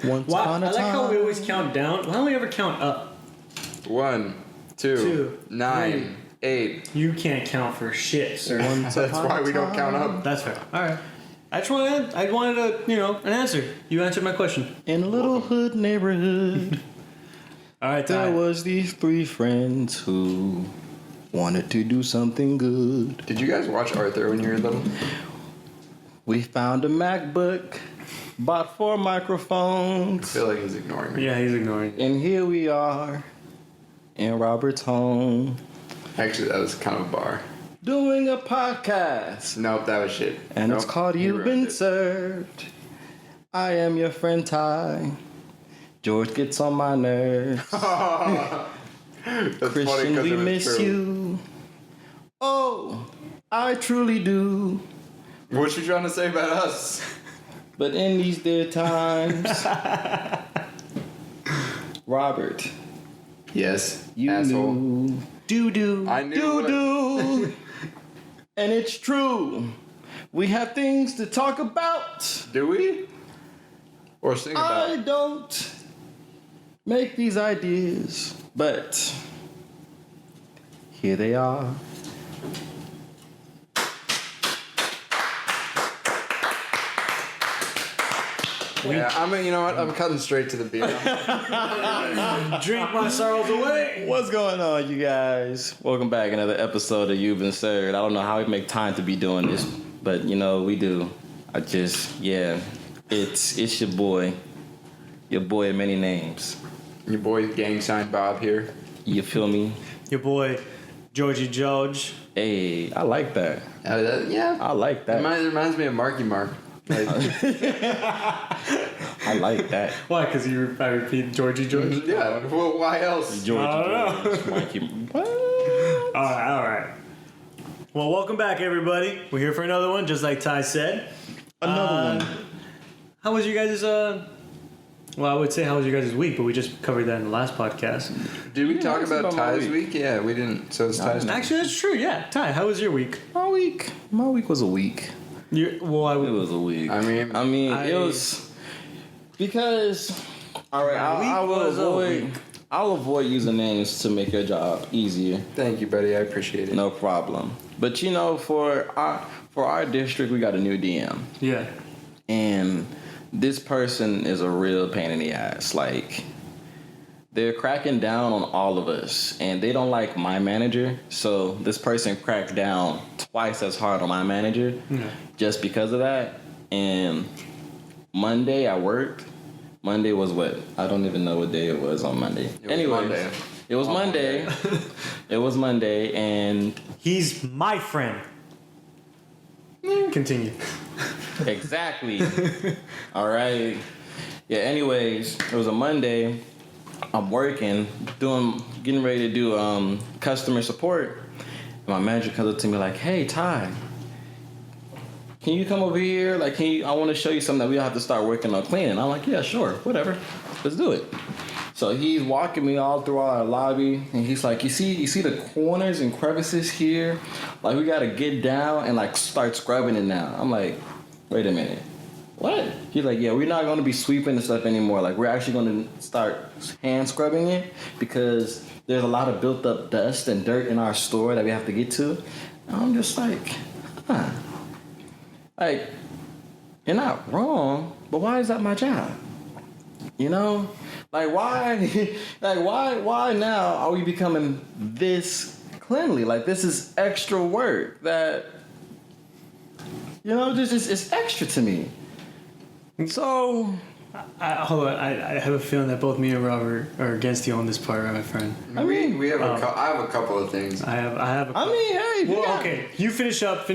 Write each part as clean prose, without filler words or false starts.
Once upon a time. I like how we always count down. Why don't we ever count up? 1, 2, 9, 8. You can't count for shit, sir. That's why we don't count up. That's fair. All right. I wanted an answer. You answered my question. In a little hood neighborhood, all right, there was these 3 friends who wanted to do something good. Did you guys watch Arthur when you were little? We found a MacBook, bought 4 microphones. I feel like he's ignoring me. Yeah, he's ignoring. And here we are in Robert's home. Actually, that was kind of a bar. Doing a podcast. Nope, that was shit. And it's called You've Been Served. I am your friend Ty. George gets on my nerves. Christian, we miss you. Oh, I truly do. What you trying to say about us? But in these dear times, Robert. Yes, you asshole. knew. Doo-doo. I knew. Doo-doo. And it's true. We have things to talk about. Do we? Or sing about? I don't make these ideas, but here they are. Yeah, you know what? I'm cutting straight to the beat. Drink my sorrows away. What's going on, you guys? Welcome back. Another episode of You've Been Served. I don't know how we make time to be doing this, but we do. It's your boy of many names. Your boy gang sign Bob here. You feel me? Your boy Georgie George. Hey, I like that. Yeah, I like that. It reminds me of Marky Mark. Like, I like that. Why? Because I repeat Georgie George. Yeah. Well, why else? Georgie I don't George. Mikey. What? All right. Well, welcome back, everybody. We're here for another one, just like Ty said. Another one. How was your guys' Well, I would say how was your guys' week, but we just covered that in the last podcast. Did we talk about Ty's week. week? Yeah, we didn't. So it's Ty's. Actually, that's true. Yeah, Ty, how was your week? My week was a week. It was a week. I mean, it was because. All right, I'll avoid using names to make your job easier. Thank you, buddy. I appreciate it. No problem. But for our district, we got a new DM. Yeah. And this person is a real pain in the ass. Like, they're cracking down on all of us, and they don't like my manager. So this person cracked down twice as hard on my manager just because of that. And Monday I worked. Monday was what? I don't even know what day it was on Monday. It was Monday. It was Monday, and he's my friend. Continue. Exactly. All right. Yeah. Anyways, it was a Monday. I'm working, getting ready to do customer support. And my manager comes up to me like, "Hey, Ty, can you come over here? Like, I want to show you something that we have to start working on cleaning." I'm like, "Yeah, sure, whatever, let's do it." So he's walking me all through our lobby, and he's like, "You see the corners and crevices here? Like, we gotta get down and like start scrubbing it now." I'm like, "Wait a minute. What?" He's like, "Yeah, we're not going to be sweeping the stuff anymore. Like, we're actually going to start hand scrubbing it because there's a lot of built up dust and dirt in our store that we have to get to." And I'm just like, like, you're not wrong, but why is that my job? Like, why, why now are we becoming this cleanly? Like, this is extra work that, it's extra to me. So, hold on. I have a feeling that both me and Robert are against you on this part, my friend. I have a couple of things. I have. Hey. Okay. You finish it up,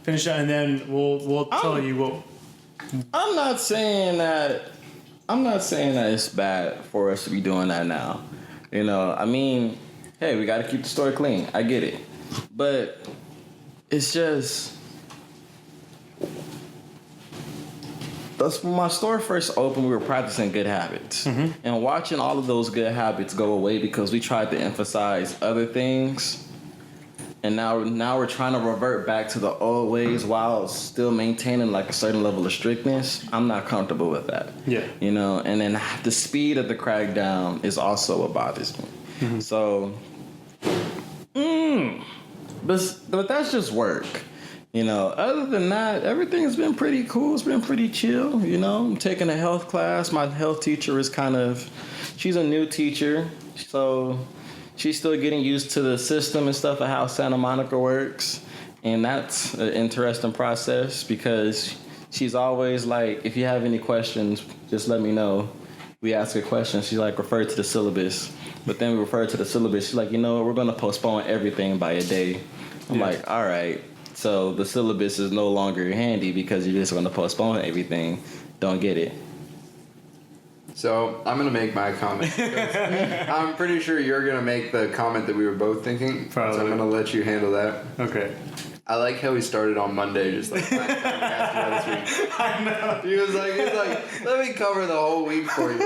and then we'll tell you what. I'm not saying that it's bad for us to be doing that now. Hey, we got to keep the store clean. I get it, but it's just. When my store first opened, we were practicing good habits. Mm-hmm. And watching all of those good habits go away because we tried to emphasize other things and now we're trying to revert back to the old ways while still maintaining like a certain level of strictness. I'm not comfortable with that. Yeah. You know, and then the speed of the crackdown is also what bothers me. Mm-hmm. So, but that's just work. You know, other than that, everything's been pretty cool. It's been pretty chill. You know, I'm taking a health class. My health teacher is she's a new teacher. So she's still getting used to the system and stuff of how Santa Monica works. And that's an interesting process because she's always like, if you have any questions, just let me know. We ask a question. She's like, refer to the syllabus. But then we refer to the syllabus. She's like, you know what? We're going to postpone everything by a day. I'm like, all right. So the syllabus is no longer handy because you're just going to postpone everything. Don't get it. So I'm going to make my comment. I'm pretty sure you're going to make the comment that we were both thinking. Probably. So I'm going to let you handle that. Okay. I like how he started on Monday, just like last time we asked you this week. I know. He was like, let me cover the whole week for you.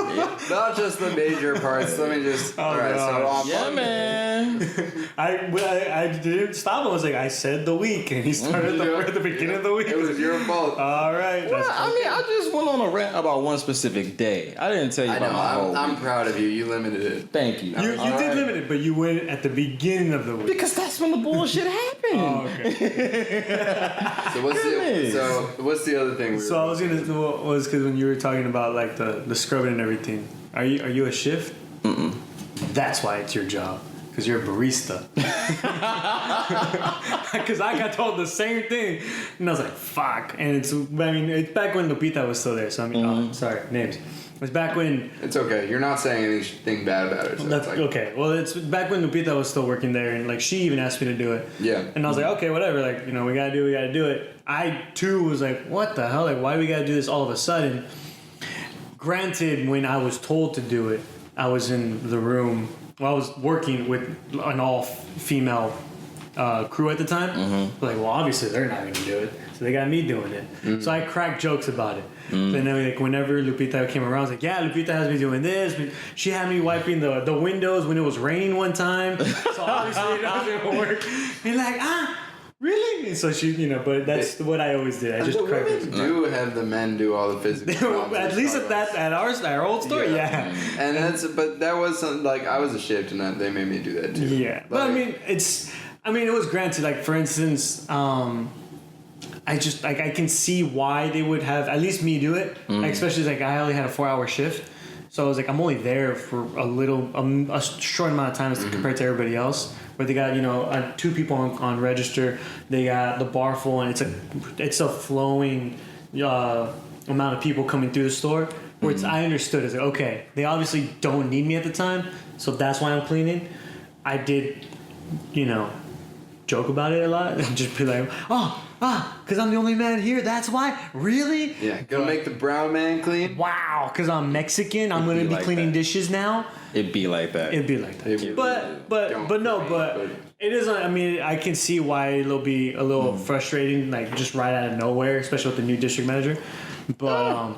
Not just the major parts. Let me just. All right, so on Monday. Man. I didn't stop him. I was like, I said the week, and he started at the beginning of the week. It was your fault. All right. Well, I mean, I just went on a rant about one specific day. I didn't tell you about my whole I'm week. proud of you. You limited it. Thank you. You did limit it, but you went at the beginning of the week. Because that's when the bullshit happened. Oh, okay. So what's the other thing? So I was was because when you were talking about like the scrubbing and everything, are you a shift? Mm-mm. That's why it's your job. Because you're a barista. Because I got told the same thing. And I was like, fuck. And it's back when Lupita was still there. So I mean, sorry, names. It's back when... It's okay. You're not saying anything bad about it. So that's okay. Well, it's back when Lupita was still working there. And like she even asked me to do it. Yeah. And I was like, okay, whatever. Like, you know, we got to do it. I, too, was like, what the hell? Like, why we got to do this all of a sudden? Granted, when I was told to do it, I was in the room... Well, I was working with an all-female crew at the time. Mm-hmm. Like, well, obviously they're not going to do it, so they got me doing it. Mm-hmm. So I cracked jokes about it. Mm-hmm. And then, like, whenever Lupita came around, I was like, "Yeah, Lupita has me doing this." But she had me wiping the windows when it was raining one time. So obviously it doesn't work. And like, really? And so she, you know, but that's what I always did. I just the cracked women do have the men do all the physical. At least at our old store, yeah. And but that was something, like, I was a shift and they made me do that too. Yeah, like, but I mean, it was granted. Like, for instance, I just like I can see why they would have at least me do it. Like, especially like I only had a 4-hour shift, so I was like I'm only there for a short amount of time as compared to everybody else. Where they got, you know, 2 people on register, they got the bar full, and it's a flowing amount of people coming through the store. Where I understood it's like, okay, they obviously don't need me at the time, so that's why I'm cleaning. I did, you know, joke about it a lot and just be like, because I'm the only man here, that's why? Really? Yeah, gonna make the brown man clean? Wow, because I'm Mexican, I'm gonna be cleaning dishes now? It'd be like that. But it is. I mean, I can see why it'll be a little frustrating, like just right out of nowhere, especially with the new district manager. But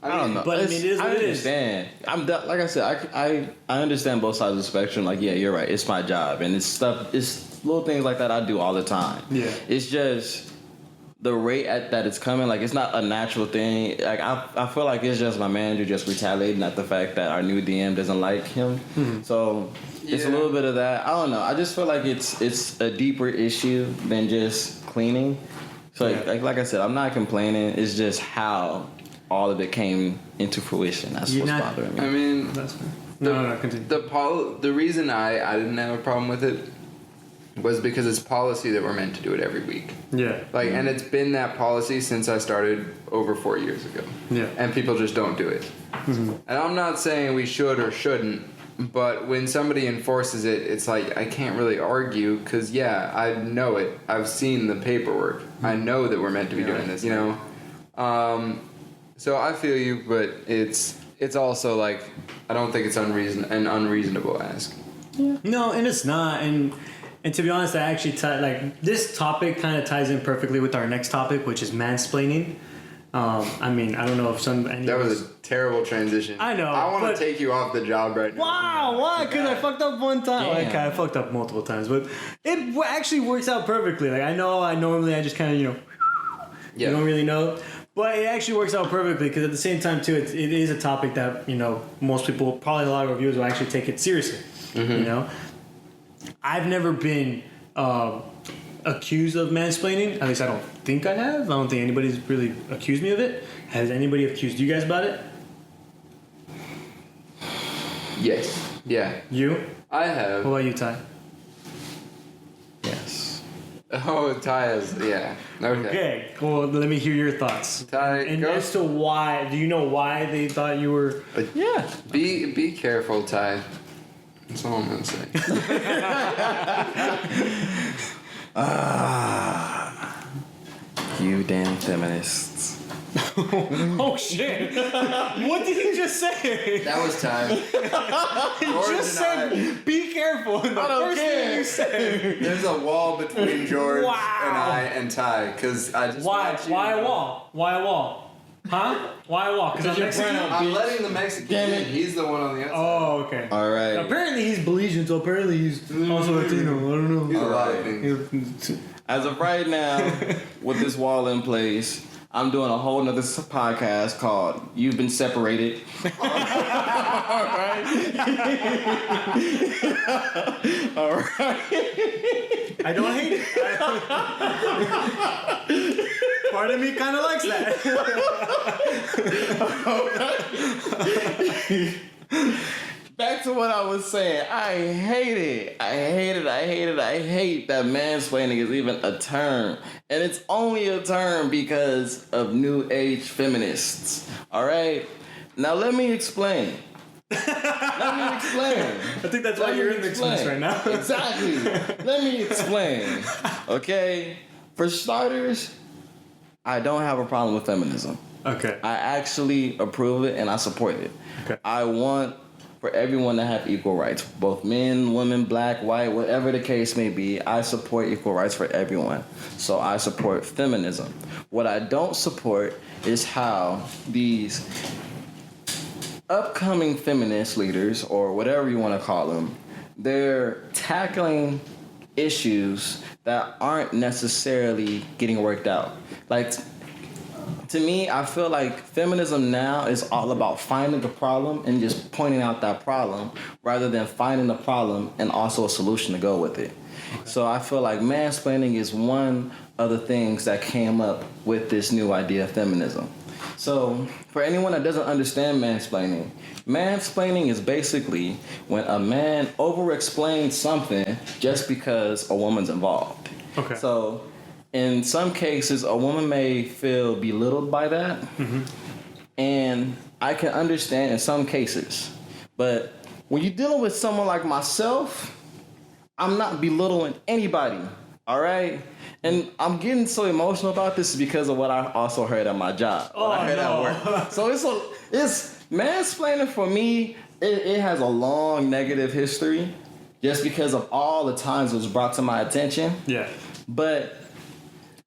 I don't know. But I mean, it is what it is. I understand. Like I said, I understand both sides of the spectrum. Like, yeah, you're right. It's my job, and it's little things like that I do all the time. Yeah. It's just the rate that it's coming, like, it's not a natural thing. Like, I feel like it's just my manager just retaliating at the fact that our new DM doesn't like him. Mm-hmm. So it's a little bit of that. I don't know. I just feel like it's a deeper issue than just cleaning. So like I said, I'm not complaining. It's just how all of it came into fruition. That's what's bothering me. I mean, that's fine. No, continue. The reason I didn't have a problem with it was because it's policy that we're meant to do it every week. Yeah. Like, and it's been that policy since I started over 4 years ago. Yeah. And people just don't do it. Mm-hmm. And I'm not saying we should or shouldn't, but when somebody enforces it, it's like, I can't really argue because, yeah, I know it. I've seen the paperwork. Mm-hmm. I know that we're meant to be doing this, you know? So I feel you, but it's also like, I don't think it's an unreasonable ask. Yeah. No, and it's not. And to be honest, I actually this topic kind of ties in perfectly with our next topic, which is mansplaining. I mean, I don't know if That was a terrible transition. I know. I want to take you off the job right now. Wow, why? Because I fucked up one time. Damn. Okay, I fucked up multiple times, but it actually works out perfectly. Like, I know I just kind of, you don't really know. But it actually works out perfectly because at the same time, too, it is a topic that, most people, probably a lot of reviewers will actually take it seriously. Mm-hmm. I've never been accused of mansplaining. At least I don't think I have. I don't think anybody's really accused me of it. Has anybody accused you guys about it? Yes. Yeah. You? I have. What about you, Ty? Yes. Oh, Ty is, yeah. Okay. Well, let me hear your thoughts. Ty, and as to why, do you know why they thought you were? Yeah. Be careful, Ty. That's all I'm gonna say. You damn feminists. Oh shit! What did he just say? That was Ty. He just said, "Be careful." The first thing you said. There's a wall between George Wow. and I and Ty because I just Why? want you Why to a know. wall? Why a wall? Huh? Why a wall? Because I'm you're Mexican. brown. I'm letting the Mexican Damn in. it. He's the one on the outside. Oh, okay. All right. Apparently he's Belizean, so apparently he's also Latino. I don't know. He's a lot of Alright. things. As of right now, with this wall in place, I'm doing a whole nother podcast called "You've Been Separated." All right. All right. I don't hate it. Part of me kind of likes that. Back to what I was saying. I hate it. I hate that mansplaining is even a term. And it's only a term because of new age feminists. All right? Now let me explain. I think that's why you're in this right now. Exactly. Let me explain. Okay? For starters, I don't have a problem with feminism. Okay. I actually approve it and I support it. Okay. I want for everyone to have equal rights, both men, women, black, white, whatever the case may be. I support equal rights for everyone. So I support feminism. What I don't support is how these upcoming feminist leaders, or whatever you want to call them, they're tackling issues that aren't necessarily getting worked out. Like, to me, I feel like feminism now is all about finding the problem and just pointing out that problem rather than finding the problem and also a solution to go with it. Okay. So I feel like mansplaining is one of the things that came up with this new idea of feminism. So for anyone that doesn't understand mansplaining is basically when a man over-explains something just because a woman's involved. Okay. So in some cases, a woman may feel belittled by that. Mm-hmm. And I can understand in some cases. But when you're dealing with someone like myself, I'm not belittling anybody, all right? And I'm getting so emotional about this because of what I also heard at my job. I heard at work. So it's mansplaining for me, it has a long negative history just because of all the times it was brought to my attention. Yeah. But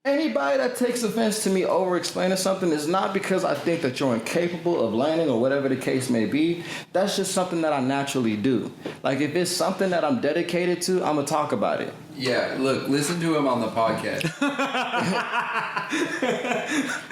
anybody that takes offense to me over-explaining something is not because I think that you're incapable of learning or whatever the case may be. That's just something that I naturally do. Like, if it's something that I'm dedicated to, I'm going to talk about it. Yeah, look, listen to him on the podcast.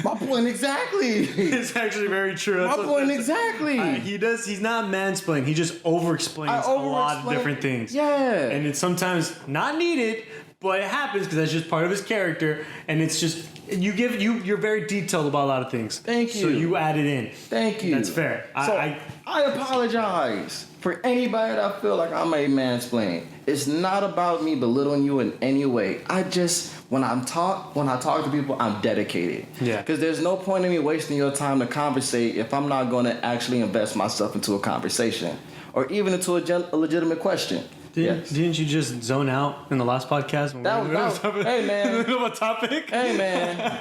My point exactly. It's actually very true. My point exactly. He's not mansplaining. He just over-explains a lot of different things. Yeah. And it's sometimes not needed, but it happens because that's just part of his character. And it's just, you're very detailed about a lot of things. Thank you. So you add it in. Thank you. That's fair. I apologize for anybody that feel like I'm a mansplain. It's not about me belittling you in any way. I just, when I talk to people, I'm dedicated. Yeah. Because there's no point in me wasting your time to conversate if I'm not going to actually invest myself into a conversation or even into a legitimate question. Didn't you just zone out in the last podcast? Hey, man. In the middle of a topic? Hey, man.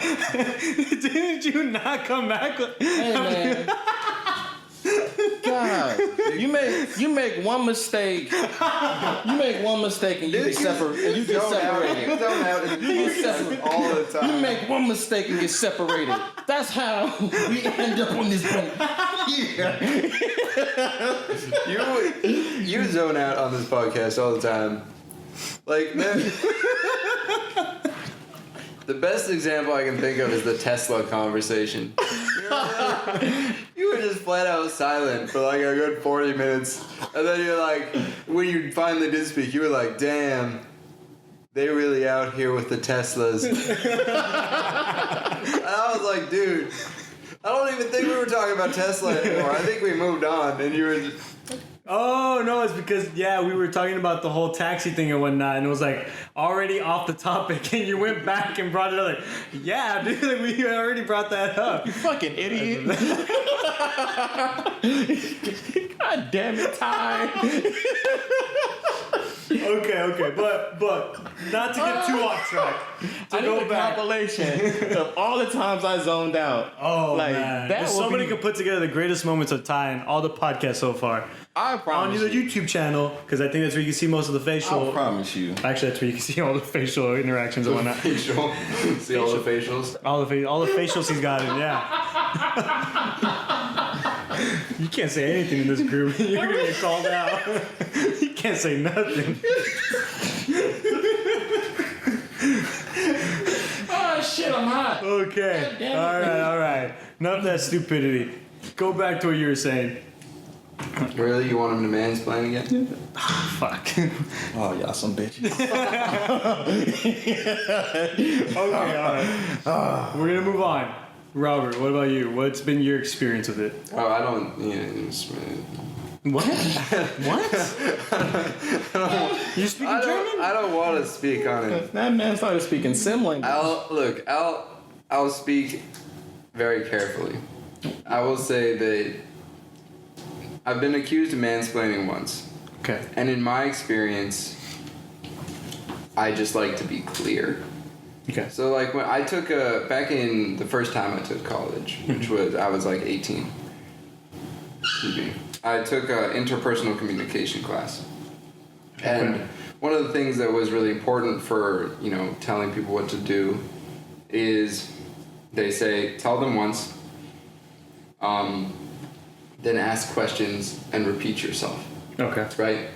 Didn't you not come back? Hey, man. God. You make one mistake. You make one mistake and you get separated. You get separated. You zone out. You get separated all the time. You make one mistake and get separated. That's how we end up on this boat. Yeah. You zone out on this podcast all the time. Like, man. The best example I can think of is the Tesla conversation. You were just flat out silent for like a good 40 minutes. And then you're like, when you finally did speak, you were like, damn, they really out here with the Teslas. And I was like, dude, I don't even think we were talking about Tesla anymore. I think we moved on. And you were just... Oh, no, it's because, we were talking about the whole taxi thing and whatnot, and it was like already off the topic, and you went back and brought it up. Like, yeah, dude, like, we already brought that up. You fucking idiot. God damn it, Ty. Okay, but not to get too off track. I need a compilation of all the times I zoned out. Oh, like, man. If somebody could put together the greatest moments of Ty and all the podcasts so far. I promise on the YouTube channel, because I think that's where you can see most of the facial. I promise you. Actually, that's where you can see all the facial interactions and whatnot. See all the facials? All the facials he's got in, yeah. You can't say anything in this group. You're going to get called out. You can't say nothing. Oh, shit, I'm hot. Okay. All right. Enough of that stupidity. Go back to what you were saying. Really? You want him to mansplain again? Fuck. Oh, y'all some bitches. Okay, all right. We're going to move on. Robert, what about you? What's been your experience with it? Oh, I don't... What? What? You speaking German? I don't want to speak on it. That man started speaking sim language. I'll speak very carefully. I will say that I've been accused of mansplaining once. Okay. And in my experience, I just like to be clear. Okay. So like when I took back in the first time I took college, which was, I was like 18. Excuse me. I took an interpersonal communication class. And one of the things that was really important for, telling people what to do is they say, tell them once, then ask questions and repeat yourself. Okay. Right?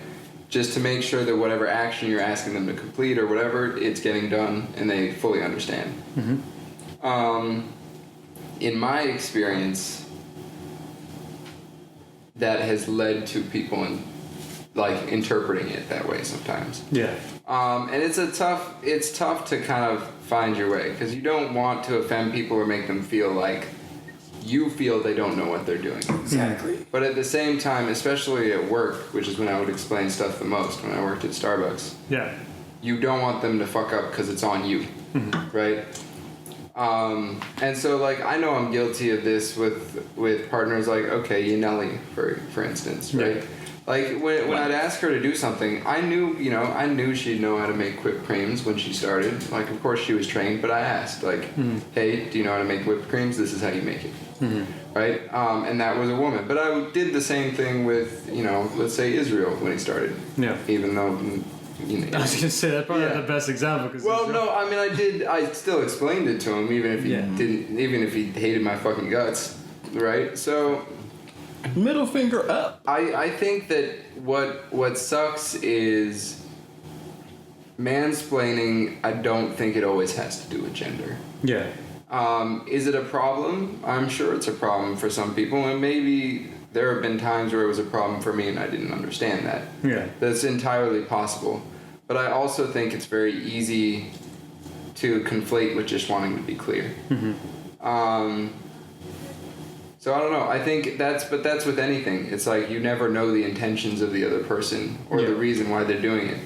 Just to make sure that whatever action you're asking them to complete or whatever, it's getting done and they fully understand. Mm-hmm. In my experience, that has led to people interpreting it that way sometimes. Yeah. And it's tough to kind of find your way because you don't want to offend people or make them feel like you feel they don't know what they're doing. Exactly. But at the same time, especially at work, which is when I would explain stuff the most, when I worked at Starbucks. Yeah. You don't want them to fuck up because it's on you. Mm-hmm. Right? And so I know I'm guilty of this with partners like, okay, Yaneli, for instance, right? Yeah. Like when I'd ask her to do something, I knew she'd know how to make whipped creams when she started. Like, of course she was trained, but I asked, hey, do you know how to make whipped creams? This is how you make it. Mm-hmm. Right? And that was a woman. But I did the same thing with, let's say Israel when he started. Yeah. Even though, I was gonna say that's probably not the best example. I still explained it to him, even if he even if he hated my fucking guts, right? So, middle finger up. I think that what sucks is mansplaining. I don't think it always has to do with gender. Yeah. Is it a problem? I'm sure it's a problem for some people, and maybe there have been times where it was a problem for me and I didn't understand that. Yeah. That's entirely possible. But I also think it's very easy to conflate with just wanting to be clear. Mm-hmm. So I don't know. I think that's with anything. It's like you never know the intentions of the other person or the reason why they're doing it.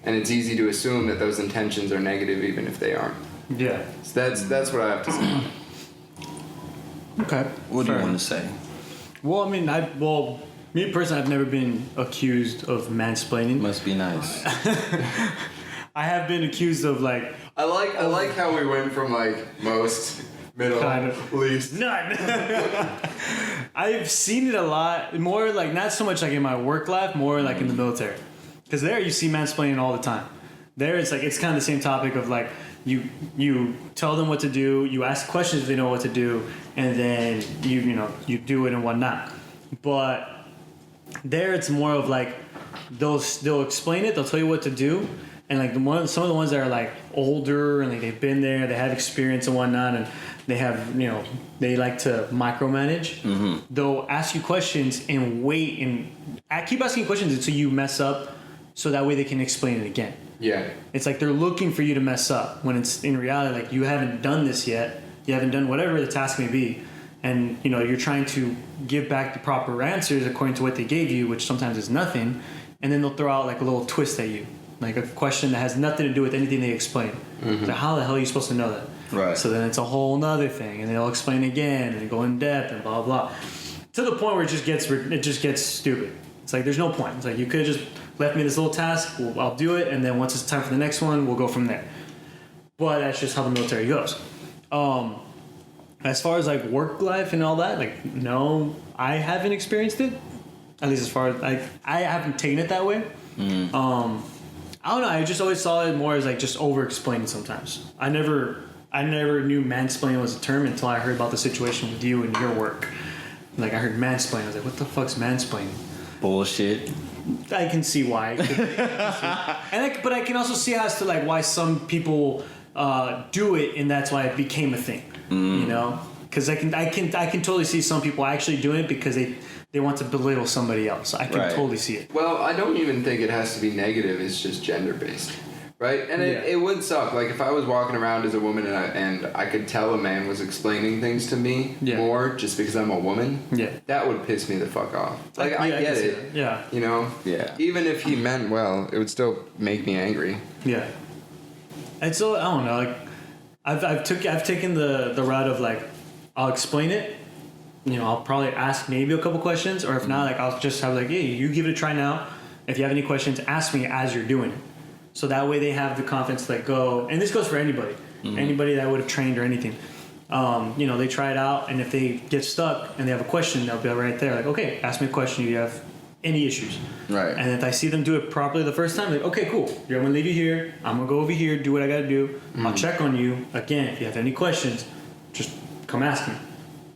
And it's easy to assume that those intentions are negative even if they aren't. Yeah. So that's what I have to say. Okay. What do you want to say? Well, me personally, I've never been accused of mansplaining. Must be nice. I have been accused of I like how we went from most Middle. Kind of. Least. None. I've seen it a lot. More like, not so much like in my work life, more like in the military. Because there you see mansplaining all the time. There it's like, it's kind of the same topic of like, you tell them what to do, you ask questions if they know what to do, and then you do it and whatnot. But there it's more of like, they'll explain it, they'll tell you what to do, and like some of the ones that are like older and like they've been there, they have experience and whatnot, and they have they like to micromanage. Mm-hmm. They'll ask you questions and wait and keep asking questions until you mess up, so that way they can explain it again. Yeah, it's like they're looking for you to mess up when it's in reality like you haven't done this yet, you haven't done whatever the task may be, and you're trying to give back the proper answers according to what they gave you, which sometimes is nothing, and then they'll throw out like a little twist at you, like a question that has nothing to do with anything they explain. Mm-hmm. So how the hell are you supposed to know that? Right. So then it's a whole nother thing, and they'll explain again and go in depth and blah blah, to the point where it just gets stupid. It's like there's no point. It's like you could have just left me this little task. I'll do it, and then once it's time for the next one, we'll go from there. But that's just how the military goes. As far as like work life and all that, like no, I haven't experienced it. At least as far as I haven't taken it that way. Mm. I don't know. I just always saw it more as like just over explaining sometimes. I never knew mansplaining was a term until I heard about the situation with you and your work. Like I heard mansplaining, I was like, what the fuck's mansplaining? Bullshit. I can see why. But I can also see as to like why some people do it, and that's why it became a thing. Mm. Because I can totally see some people actually doing it because they want to belittle somebody else. I can totally see it. Well, I don't even think it has to be negative. It's just gender based, right? And it would suck. Like if I was walking around as a woman and I could tell a man was explaining things to me more just because I'm a woman. Yeah, that would piss me the fuck off. Like I get it. Yeah. Yeah. Even if he meant well, it would still make me angry. Yeah. And so I don't know. Like I've taken the route of like I'll explain it. I'll probably ask maybe a couple questions, or if not, like I'll just have like, hey, you give it a try now. If you have any questions, ask me as you're doing it. So that way they have the confidence to like go, and this goes for anybody, anybody that would have trained or anything. They try it out, and if they get stuck and they have a question, they'll be right there, like, okay, ask me a question. Do you have any issues? Right. And if I see them do it properly the first time, like, okay, cool. I'm gonna leave you here. I'm gonna go over here, do what I gotta do. I'll check on you again. If you have any questions, just come ask me.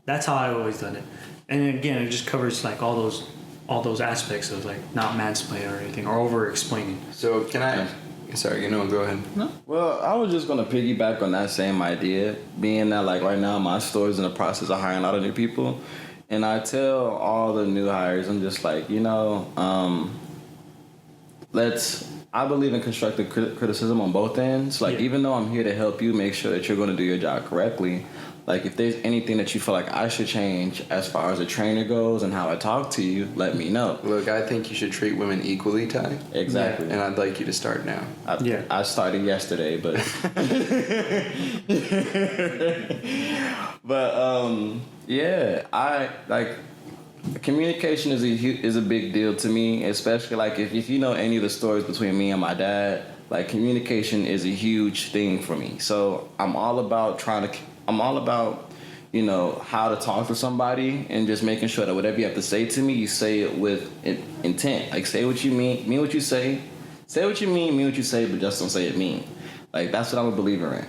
That's how I've always done it. And again, it just covers like all those aspects of like not mansplaining or anything or over explaining. So can I? Sorry, go ahead. No. Well, I was just gonna piggyback on that same idea, being that like right now my store is in the process of hiring a lot of new people, and I tell all the new hires, I'm just like, I believe in constructive criticism on both ends. Like even though I'm here to help you make sure that you're gonna do your job correctly. Like, if there's anything that you feel like I should change as far as a trainer goes and how I talk to you, let me know. Look, I think you should treat women equally, Ty. Exactly. And I'd like you to start now. I started yesterday, but... communication is a big deal to me, especially, like, if you know any of the stories between me and my dad, like, communication is a huge thing for me. So, I'm all about how to talk to somebody and just making sure that whatever you have to say to me, you say it with intent. Like, say what you mean what you say. Say what you mean what you say, but just don't say it mean. Like, that's what I'm a believer in.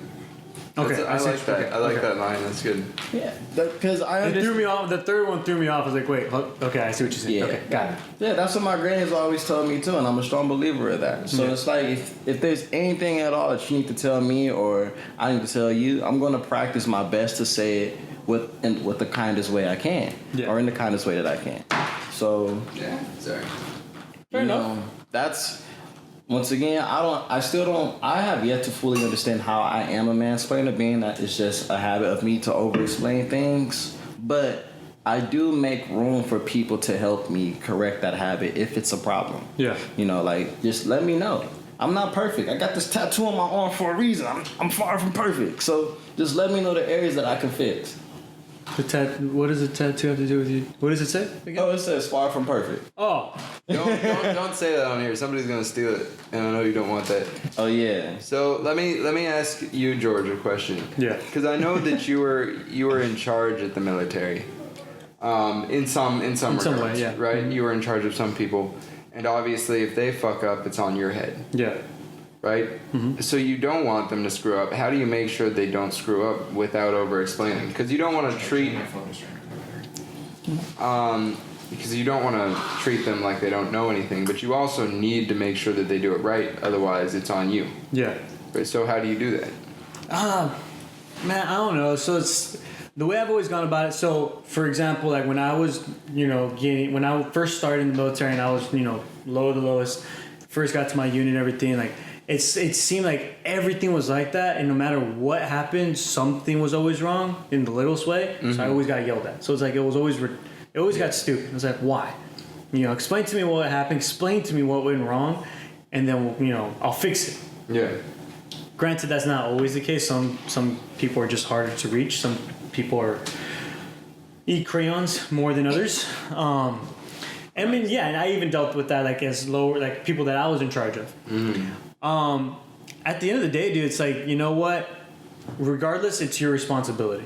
Okay, I like that. I like that line. That's good. Yeah, because it threw me off. The third one threw me off. I was like, wait, okay, I see what you're saying. Yeah, okay, got it. Yeah, that's what my granny's always told me too, and I'm a strong believer of that. So it's like if there's anything at all that you need to tell me or I need to tell you, I'm gonna practice my best to say it with the kindest way I can, or in the kindest way that I can. So sorry. Fair enough. That's. Once again, I have yet to fully understand how I am a mansplainer, being that it's just a habit of me to over-explain things. But I do make room for people to help me correct that habit if it's a problem. Yeah. Just let me know. I'm not perfect. I got this tattoo on my arm for a reason. I'm far from perfect. So just let me know the areas that I can fix. What does the tattoo have to do with you? What does it say again? Oh, it says far from perfect. Oh. Don't say that on here. Somebody's gonna steal it, and I know you don't want that. Oh yeah. So let me ask you, George, a question. Yeah. Because I know that you were in charge at the military, in some regards, way, yeah. right? Mm-hmm. You were in charge of some people, and obviously, if they fuck up, it's on your head. Yeah. Right? Mm-hmm. So you don't want them to screw up. How do you make sure they don't screw up without over-explaining? Because you don't want to treat them like they don't know anything, but you also need to make sure that they do it right. Otherwise, it's on you. Yeah. Right? So how do you do that? Man, I don't know. So it's the way I've always gone about it. So, for example, like when I was, when I first started in the military and I was, low the lowest, first got to my unit and everything, like it seemed like everything was like that, and no matter what happened, something was always wrong in the littlest way. Mm-hmm. So I always got yelled at. So it's like it always got stupid. It was like, why? Explain to me what happened. Explain to me what went wrong, and then I'll fix it. Yeah. Granted, that's not always the case. Some people are just harder to reach. Some people eat crayons more than others. I mean, yeah, and I even dealt with that as lower, like people that I was in charge of. Mm-hmm. At the end of the day, dude, it's like, you know what? Regardless, it's your responsibility.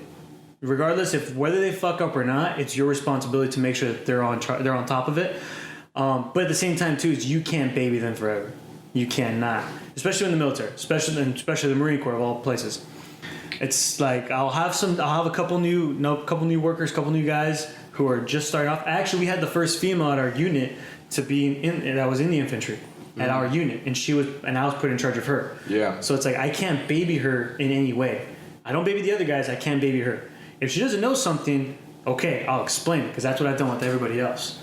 Regardless if whether they fuck up or not, it's your responsibility to make sure that they're on top of it. But at the same time, too, is you can't baby them forever. You cannot, especially in the military, especially the Marine Corps of all places. It's like I'll have a couple new workers, couple new guys who are just starting off. Actually, we had the first female at our unit to be that was in the infantry at our unit, and I was put in charge of her. Yeah. So it's like I can't baby her in any way. I don't baby the other guys. I can't baby her. If she doesn't know something, okay, I'll explain it because that's what I've done with everybody else.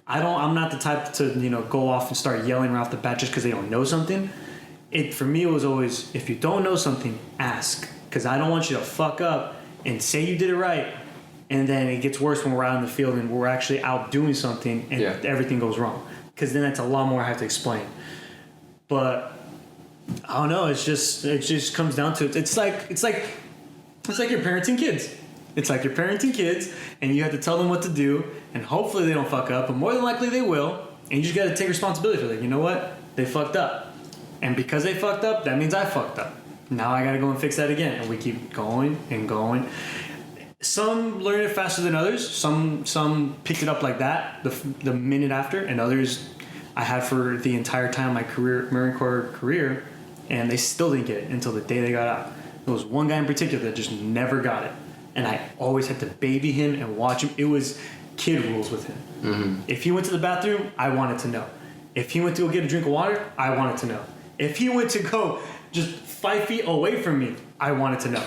I'm not the type to go off and start yelling right off the bat just because they don't know something. For me, it was always, if you don't know something, ask, because I don't want you to fuck up and say you did it right, and then it gets worse when we're out in the field and we're actually out doing something and everything goes wrong, because then that's a lot more I have to explain. But I don't know. It just comes down to it. It's like you're parenting kids. It's like you're parenting kids, and you have to tell them what to do, and hopefully they don't fuck up, but more than likely they will, and you just got to take responsibility for it. You know what? They fucked up. And because they fucked up, that means I fucked up. Now I got to go and fix that again. And we keep going and going. Some learn it faster than others. Some picked it up like that the minute after, and others I had for the entire time of my Marine Corps career, and they still didn't get it until the day they got out. There was one guy in particular that just never got it. And I always had to baby him and watch him. It was kid rules with him. Mm-hmm. If he went to the bathroom, I wanted to know. If he went to go get a drink of water, I wanted to know. If he went to go just 5 feet away from me, I wanted to know.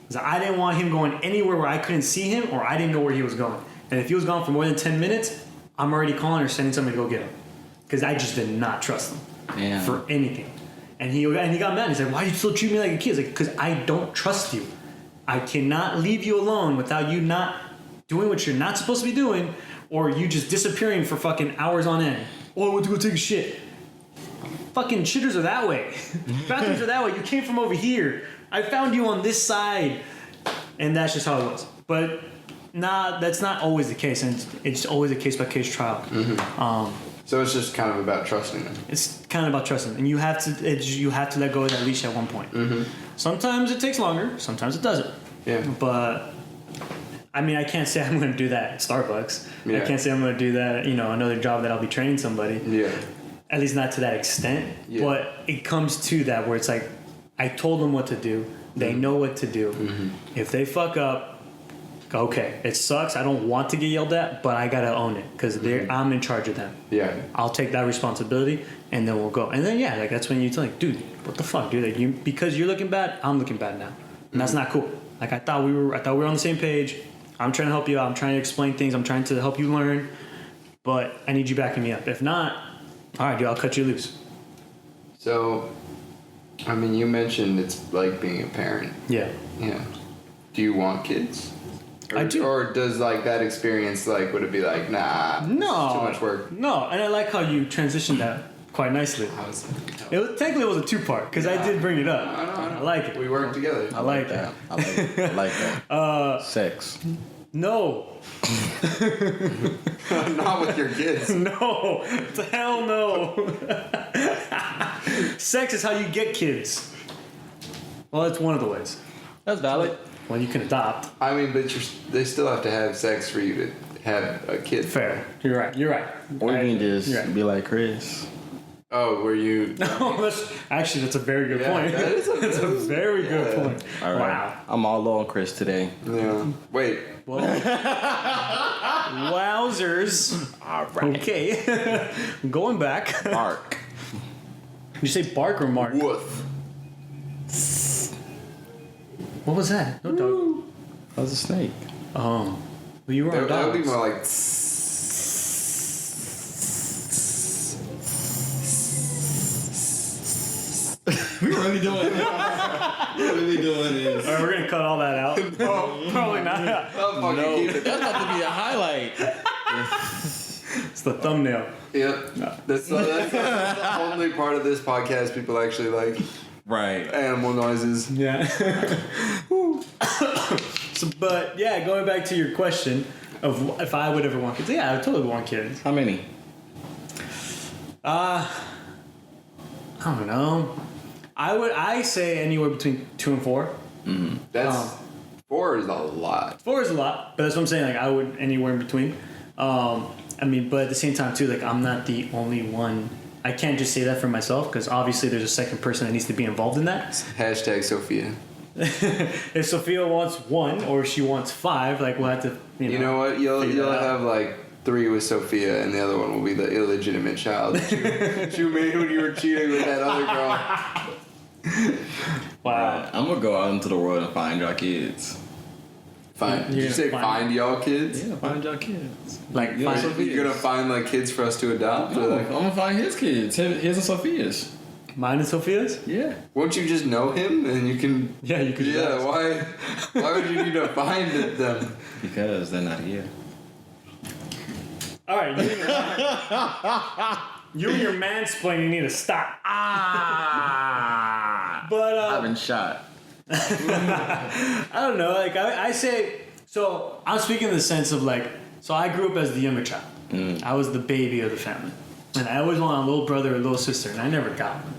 Because I didn't want him going anywhere where I couldn't see him, or I didn't know where he was going. And if he was gone for more than 10 minutes, I'm already calling or sending somebody to go get him. Because I just did not trust him for anything. And he got mad. He's like, why do you still treat me like a kid? He's like, because I don't trust you. I cannot leave you alone without you not doing what you're not supposed to be doing, or you just disappearing for fucking hours on end. Oh, I went to go take a shit. Fucking shitters are that way. Bathrooms are that way. You came from over here. I found you on this side. And that's just how it was. But that's not always the case. And it's always a case-by-case trial. Mm-hmm. So it's just kind of about trusting them. It's kind of about trusting them. And you have to let go of that leash at one point. Mm-hmm. Sometimes it takes longer. Sometimes it doesn't. Yeah. But I mean, I can't say I'm going to do that at Starbucks. Yeah. I can't say I'm going to do that, another job that I'll be training somebody. Yeah. At least not to that extent. Yeah. But it comes to that where it's like, I told them what to do. They know what to do. Mm-hmm. If they fuck up, okay, it sucks. I don't want to get yelled at, but I got to own it because I'm in charge of them. Yeah. I'll take that responsibility, and then we'll go. And then, that's when you tell dude, what the fuck, dude? Because you're looking bad, I'm looking bad now. And that's not cool. Like, I thought we were on the same page. I'm trying to help you out. I'm trying to explain things. I'm trying to help you learn. But I need you backing me up. If not, all right, dude, I'll cut you loose. So, I mean, you mentioned it's like being a parent. Yeah. Yeah. Do you want kids? I do. Or does, that experience, would it be like, nah, no, it's too much work? No, and I like how you transitioned that quite nicely. Technically, it was a two-part, because I did bring it up. I know. I like it. We worked together. I like that. I like that. Sex. No. Not with your kids. No. Hell no. Sex is how you get kids. Well, that's one of the ways. That's valid. Well, you can adopt. I mean, but they still have to have sex for you to have a kid. Fair. You're right. You're right. Or you can just right. be like Chris. Oh, were you? No, that's a very good point. That's a very good point. All right. Wow. I'm all low on Chris today. Yeah. Wait. Well, wowzers. All right. Okay. Going back. Bark. Did you say bark or mark? Woof. What was that? No dog. That was a snake. Well, you were on That would be dogs. more like. We really doing it. We're really doing this. All right, we're gonna cut all that out. Probably not. Oh, fucking No, keep it. that's about to be a highlight. It's the thumbnail. Yep. That's the only part of this podcast people actually like. Right. Animal noises. Yeah. But yeah, going back to your question of if I would ever want kids. Yeah, I would totally want kids. How many? I don't know. I say anywhere between 2 and 4. That's 4 is a lot. 4 is a lot, but that's what I'm saying. Like I would anywhere in between. I mean, but at the same time too, like I'm not the only one. I can't just say that for myself because obviously there's a second person that needs to be involved in that. Hashtag Sophia. If Sophia wants 1 or she wants 5, like we'll have to. You know what? You'll have like 3 with Sophia, and the other one will be the illegitimate child that you made when you were cheating with that other girl. Wow. I'm gonna go out into the world and find y'all kids. Did you say find y'all kids? Yeah, find y'all kids. Like Yeah, find- Sophia. You're gonna find like kids for us to adopt? No, Or, like, I'm gonna find his kids. His and Sophia's. Mine and Sophia's? Yeah. won't you just know him and you can? Yeah, you could. do Yeah. that. Why would you need to find them? Because they're not here. All right, you and your mansplaining need to stop. But I've been shot. I don't know. Like I say, so I'm speaking in the sense of like, so I grew up as the younger child. I was the baby of the family, and I always wanted a little brother or little sister, and I never got one.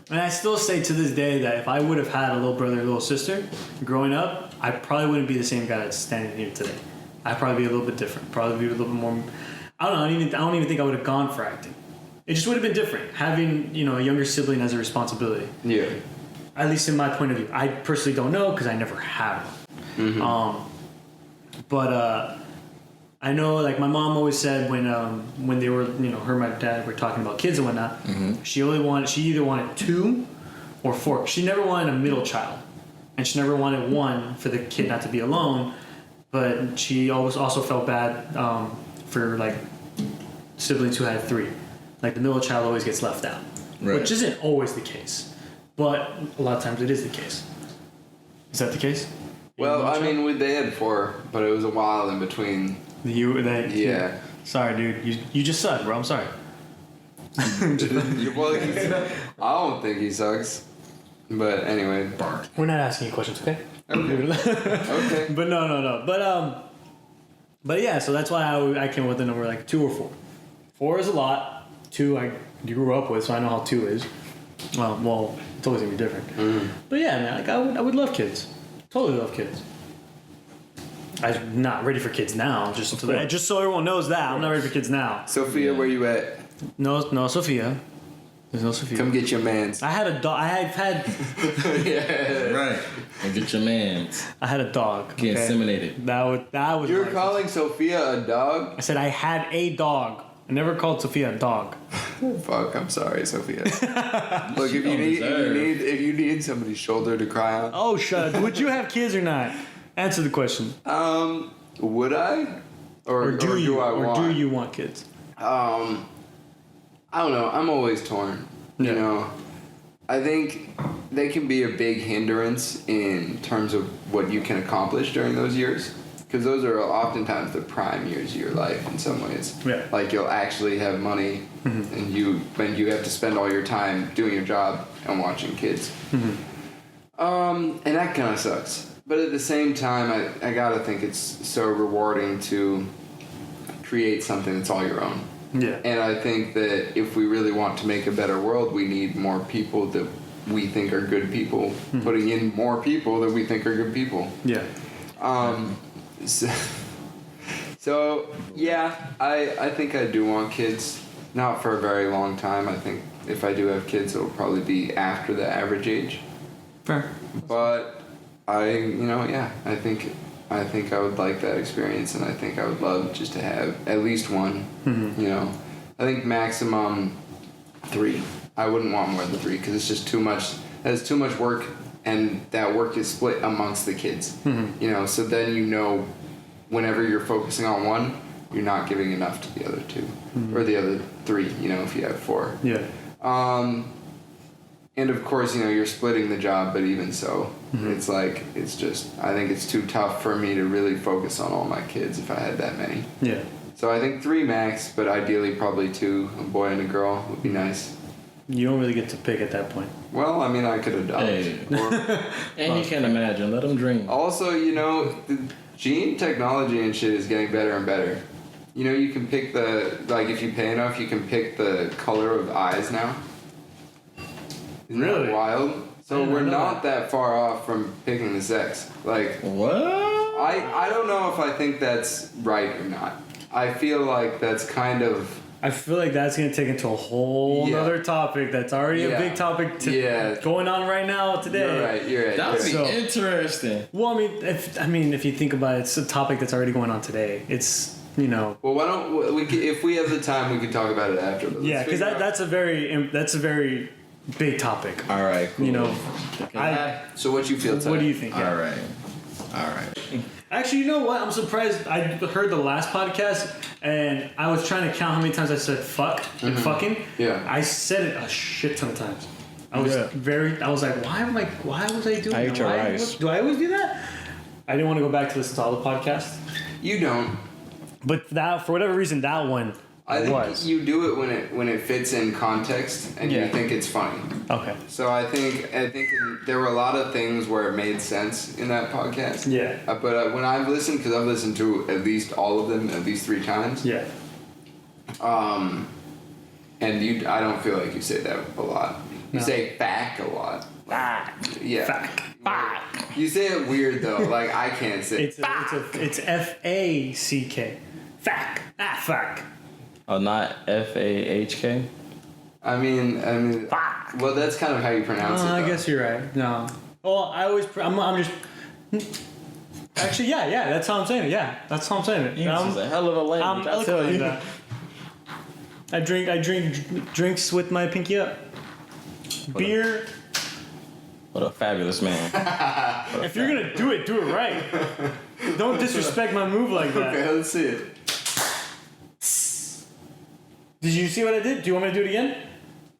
And I still say to this day that if I would have had a little brother or little sister growing up, I probably wouldn't be the same guy that's standing here today. I'd probably be a little bit different. Probably be a little bit more. I don't know. I don't even think I would have gone for acting. It just would have been different having a younger sibling as a responsibility. Yeah. At least in my point of view. I personally don't know because I never had one. But I know, like my mom always said when they were, her and my dad were talking about kids and whatnot, she either wanted 2 or 4. She never wanted a middle child, and she never wanted 1 for the kid not to be alone. But she always also felt bad for like siblings who had 3. Like the middle child always gets left out, which isn't always the case. But a lot of times it is the case. Is that the case? Well, I mean, they had 4, but it was a while in between. Yeah. Sorry, dude. You just suck, bro. I'm sorry. Well, I don't think he sucks. But anyway. We're not asking you questions, okay? Okay. But no. But yeah. So that's why I came with the number like 2 or 4. 4 is a lot. 2 I grew up with, so I know how 2 is. Well, it's always gonna be different. But yeah, man. Like I would love kids. Totally love kids. I'm not ready for kids now. Just so everyone knows that I'm not ready for kids now. Sophia, where you at? No, Sophia. There's no Sophia. Come get your mans. I had a dog. I've had. Yeah. Right. And get your mans. I had a dog. Get inseminated. That was. You're calling Sophia a dog? I said I had a dog. I never called Sophia a dog. Fuck, I'm sorry, Sophia. Look, if you need somebody's shoulder to cry on. Oh, shut up. Would you have kids or not? Answer the question. Would I? Or do you want kids? I don't know. I'm always torn. Yeah. You know, I think they can be a big hindrance in terms of what you can accomplish during those years. Because those are oftentimes the prime years of your life in some ways. Yeah. Like you'll actually have money, and you have to spend all your time doing your job and watching kids. And that kind of sucks. But at the same time, I gotta think it's so rewarding to create something that's all your own. Yeah. And I think that if we really want to make a better world, we need more people that we think are good people, putting in more people that we think are good people. Yeah. So yeah, I think I do want kids. Not for a very long time. I think if I do have kids, it'll probably be after the average age. Fair. But I think I would like that experience, and I think I would love just to have at least one. I think maximum 3. I wouldn't want more than 3 because it's just too much. That's too much work, and that work is split amongst the kids. So then whenever you're focusing on one, you're not giving enough to the other 2 or the other 3. If you have 4. Yeah. And of course, you're splitting the job, but even so, it's like, I think it's too tough for me to really focus on all my kids if I had that many. Yeah. So I think 3 max, but ideally probably 2, a boy and a girl would be nice. You don't really get to pick at that point. Well, I mean, I could adopt. Hey. And you can imagine, let them dream. Also, the gene technology and shit is getting better and better. You can pick if you pay enough, you can pick the color of eyes now. Isn't Really? that wild? So we're not that far off from picking the sex. Like, what? I don't know if I think that's right or not. I feel like that's kind of... I feel like that's going to take into a whole other topic that's already a big topic going on right now today. You're right. That would be interesting. Well, if you think about it, it's a topic that's already going on today. It's, Well, why don't we? If we have the time, we can talk about it after. Yeah, because that's a very big topic. All right. Cool. So what you feel? What do you think? All right. Actually, you know what? I'm surprised. I heard the last podcast, and I was trying to count how many times I said "fuck" and "fucking." Yeah. I said it a shit ton of times. I was like, why was I doing that? Your rice. Do I always do that? I didn't want to go back to listen to all the podcasts. You don't. But for whatever reason, that one I think you do it when it fits in context and you think it's funny. Okay. So I think there were a lot of things where it made sense in that podcast. Yeah. But when I've listened, because I've listened to at least all of them at least 3 times. Yeah. And I don't feel like you say that a lot. You say "fack" a lot. Fack. Yeah. Fack. You say it weird though. Like I can't say. It's F-A-C-K. Fack. Fack. Oh, not F-A-H-K? I mean. Fuck. Well, that's kind of how you pronounce it. I guess you're right. No. Well, I'm just. Actually, yeah. That's how I'm saying it. Yeah, that's how I'm saying it. English is a hell of a language. I'm I tell you. that. I drink drinks with my pinky up. Beer. What a fabulous man. If you're gonna do it right. Don't disrespect my move like that. Okay, let's see it. Did you see what I did? Do you want me to do it again?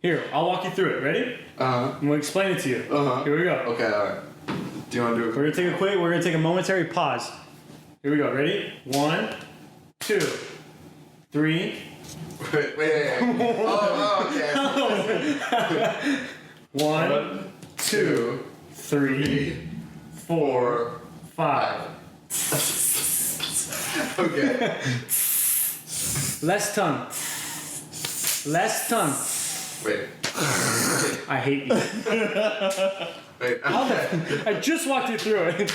Here, I'll walk you through it. Ready? Uh-huh. I'm gonna explain it to you. Uh-huh. Here we go. Okay, alright. Do you want to do it? We're gonna take a momentary pause. Here we go. Ready? 1, 2, 3. Wait. Okay. 1, 2, 3, 4, 5. Okay. Less tongue. Wait. I hate you. Wait. I just walked you through it.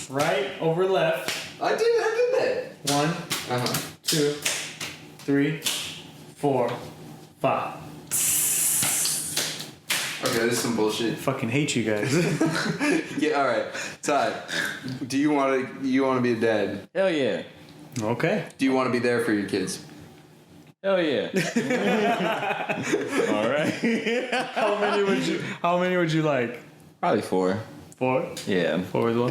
Right over left. I did that. 1, 2, 3, 4, 5. Okay, this is some bullshit. Fucking hate you guys. Yeah, alright. Ty, do you want to be a dad? Hell yeah. Okay. Do you want to be there for your kids? Hell yeah. All right. How many would you like? Probably 4. 4? Yeah. 4 as well.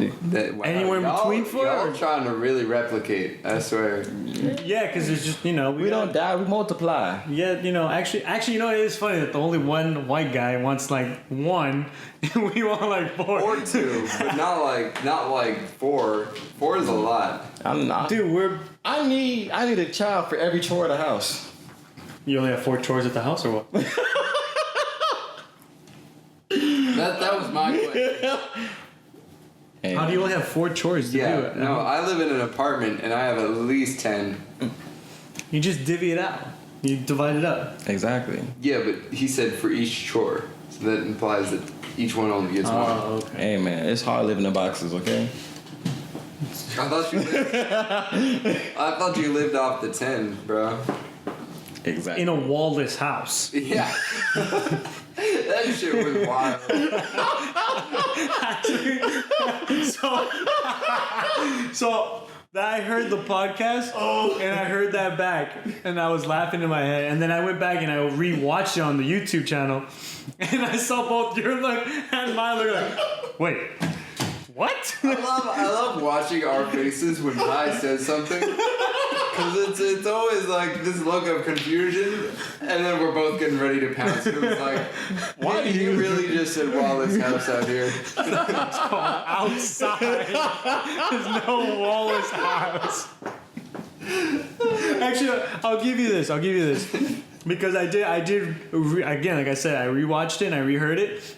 Anywhere in between 4? Y'all trying to really replicate, I swear. Yeah, because it's just, we don't die, we multiply. Yeah, actually, it is funny that the only one white guy wants like 1, and we want like 4. Or 2, but not like 4. 4 is a lot. I'm not. Dude, I need a child for every chore of the house. You only have 4 chores at the house, or what? That was my question. Hey, How do you only have 4 chores to do it? No, I live in an apartment and I have at least 10. You just divvy it out. You divide it up. Exactly. Yeah, but he said for each chore. So that implies that each one only gets one. Oh, okay. Hey man, it's hard living in boxes, okay? I thought you lived off the 10, bro. Exactly. In a wallless house. Yeah. That shit was wild. So I heard the podcast and I heard that back and I was laughing in my head, and then I went back and I rewatched it on the YouTube channel and I saw both your look and my look like, wait, what? I love watching our faces when Ty says something, because it's always like this look of confusion, and then we're both getting ready to pounce. It was like, why do you really just said Wallace house out here? It's called outside. There's no Wallace house. Actually, I'll give you this. Because I did again, like I said, I rewatched it and I reheard it.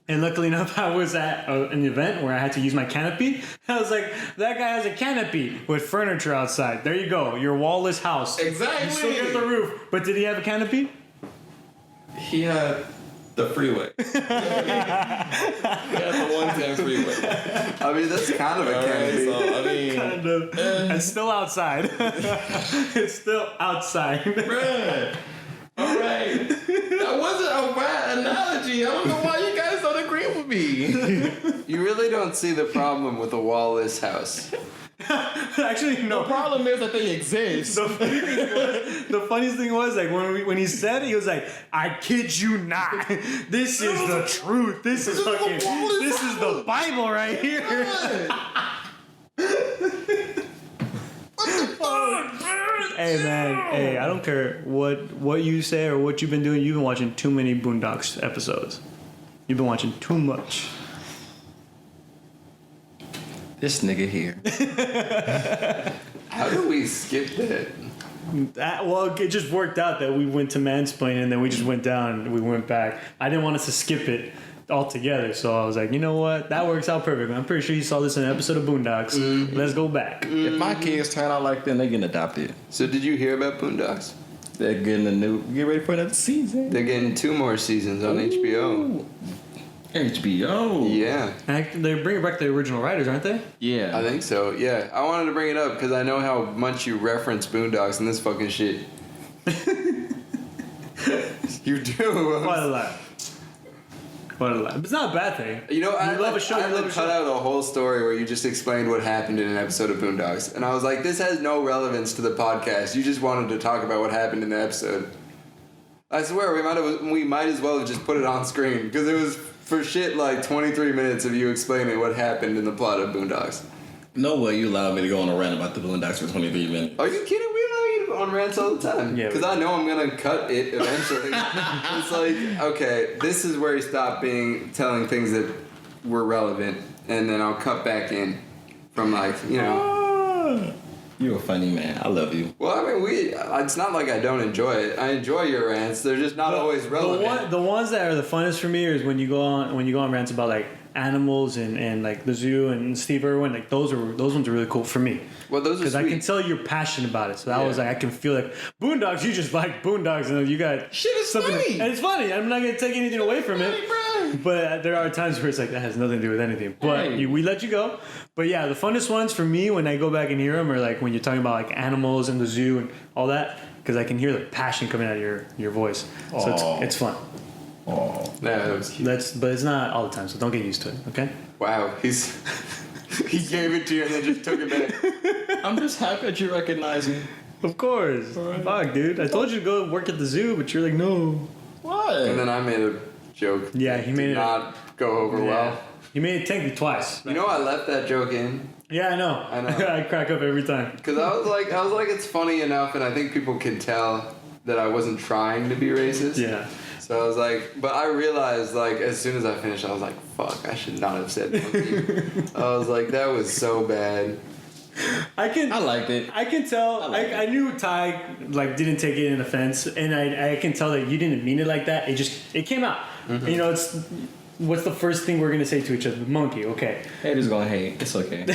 And luckily enough, I was at an event where I had to use my canopy. I was like, that guy has a canopy with furniture outside. There you go. Your wallless house. Exactly. You still get the roof. But did he have a canopy? He had the freeway. He had the 110 freeway. I mean, that's kind of a canopy. So, I mean, Kind of. It's still outside. It's still outside. bruh. All right. That wasn't a bad analogy. I don't know why you guys don't agree with me. You really don't see the problem with a wallless house. Actually, no. The problem is that they exist. The funniest thing was like when he said it, he was like, "I kid you not, this is the truth. This is the Bible right here." Hey man, hey, I don't care what you say or what you've been doing. You've been watching too many Boondocks episodes. You've been watching too much. This nigga here. How do we skip that? Well, it just worked out that we went to Mansplaining and then we just went down and we went back. I didn't want us to skip it altogether, so I was like, you know what? That works out perfect. I'm pretty sure you saw this in an episode of Boondocks. Mm-hmm. Let's go back. If my kids turn out like them, they getting adopted. So did you hear about Boondocks? They're get ready for another season. They're getting 2 more seasons on HBO. HBO. Yeah. And they're bringing back the original writers, aren't they? Yeah. I think so, yeah. I wanted to bring it up because I know how much you reference Boondocks in this fucking shit. You do. Quite a lot. But it's not a bad thing. You know, I love a show. I cut out a whole story where you just explained what happened in an episode of Boondocks. And I was like, this has no relevance to the podcast. You just wanted to talk about what happened in the episode. I swear, we might as well have just put it on screen. Because it was, for shit, like 23 minutes of you explaining what happened in the plot of Boondocks. No way you allowed me to go on a rant about the Boondocks for 23 minutes. Are you kidding? We allow you to go on rants all the time. Yeah. Because I know I'm going to cut it eventually. It's like, okay, this is where he stopped telling things that were relevant. And then I'll cut back in from like, you know. You're a funny man. I love you. Well, I mean, it's not like I don't enjoy it. I enjoy your rants. They're just not always relevant. The ones that are the funnest for me is when you go on rants about like animals and like the zoo and Steve Irwin. Like those ones are really cool for me. Well, those are because I can tell you're passionate about it. So that was like I can feel like Boondocks. You just like Boondocks, and you got shit is something, funny. and it's funny. I'm not gonna take anything away from it. But there are times where it's like that has nothing to do with anything. But we let you go. But yeah, the funnest ones for me when I go back and hear them are like when you're talking about like animals and the zoo and all that, because I can hear the passion coming out of your voice. So it's fun. Oh, yeah, that was cute. But it's not all the time, so don't get used to it. Okay. Wow, he gave it to you and then just took it back. I'm just happy that you recognize me. Of course. Right. Fuck, dude. I told you to go work at the zoo, but you're like, no. What? And then I made a joke. Yeah, he made it not go over well. He made it take me twice. You know, I left that joke in. Yeah, I know. I crack up every time. Because I was like, it's funny enough, and I think people can tell that I wasn't trying to be racist. Yeah. So I was like, but I realized, like, as soon as I finished, I was like, fuck, I should not have said that. I was like, that was so bad. I liked it. I can tell. I knew Ty like didn't take it in offense, and I can tell that you didn't mean it like that. It came out. Mm-hmm. You know, what's the first thing we're gonna say to each other? Monkey, okay. Haters gonna hate. It's okay.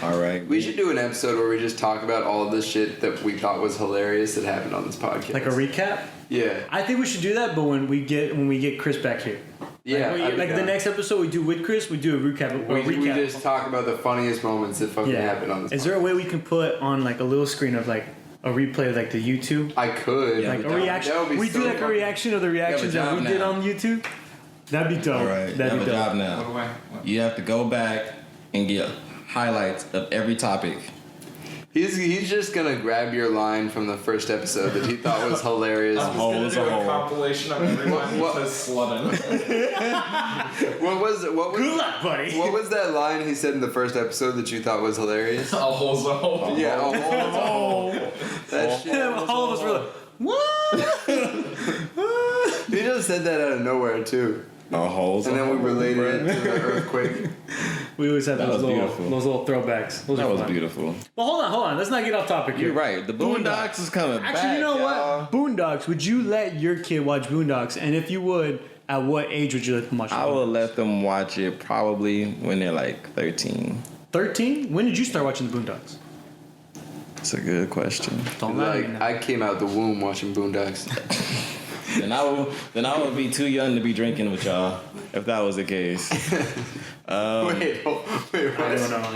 All right. We should do an episode where we just talk about all of the shit that we thought was hilarious that happened on this podcast. Like a recap? Yeah. I think we should do that, but when we get Chris back here. Yeah. Like the next episode we do with Chris, we do a recap. We just talk about the funniest moments that fucking happened on this podcast. Is there a way we can put on like a little screen of like a replay of like the YouTube? I could. Like a reaction. We do like a reaction of the reactions that we did on YouTube. That'd be dope. All right. That'd be dope. Job now. You have to go back and get highlights of every topic. He's just gonna grab your line from the first episode that he thought was hilarious. I'm just gonna do a compilation of every time he says sluttin'. What was Good luck, buddy. What was that line he said in the first episode that you thought was hilarious? A hole's a hole. Yeah, a hole's a hole. That shit. All of us were like, what? He just said that out of nowhere too. A holes. And then we related it to the earthquake. We always have those beautiful. little throwbacks. Those That are was fun. beautiful. But hold on. Let's not get off topic here. You're right. The Boondocks is coming back. Actually, you know y'all. what? Boondocks. Would you let your kid watch Boondocks? And if you would, at what age would you let them watch? I will let them watch it probably when they're like 13. 13? When did you start watching the Boondocks? That's a good question. Don't lie to me Like now. I came out the womb watching Boondocks. Then I would be too young to be drinking with y'all if that was the case. Wait, I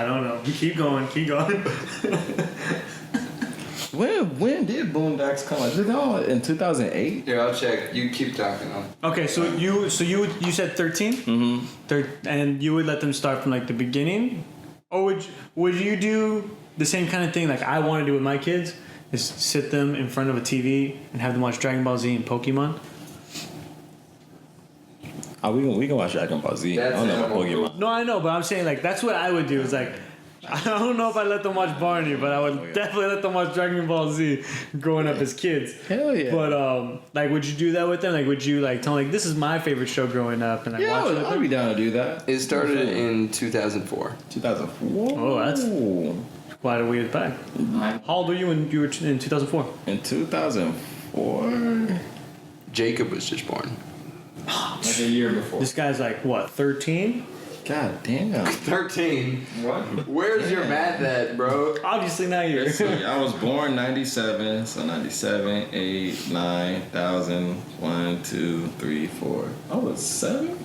don't know. Keep going. When did Boondocks come out? Did it come out in 2008? Here, I'll check. You keep talking. Okay, so you said 13? Mm-hmm. And you would let them start from like the beginning? Or would you do the same kind of thing like I want to do with my kids? Is sit them in front of a TV and have them watch Dragon Ball Z and Pokemon? We can watch Dragon Ball Z. I don't know about Pokemon. No, I know, but I'm saying like that's what I would do. It's like I don't know if I let them watch Barney, but I would definitely let them watch Dragon Ball Z growing up as kids. Hell yeah. But like, would you do that with them? Like, would you like tell them like this is my favorite show growing up and like watch it with I'd them? be down to do that. It started in 2004. 2004. Oh, that's quite a ways back. How old were you when you were in 2004? In 2004. Jacob was just born. Like a year before. This guy's like what, 13? God damn. 13. What? Where's your math at, bro? Obviously not you. I was born 97, so 97, 8, 9,000, 1, 2, 3, 4. I was 7?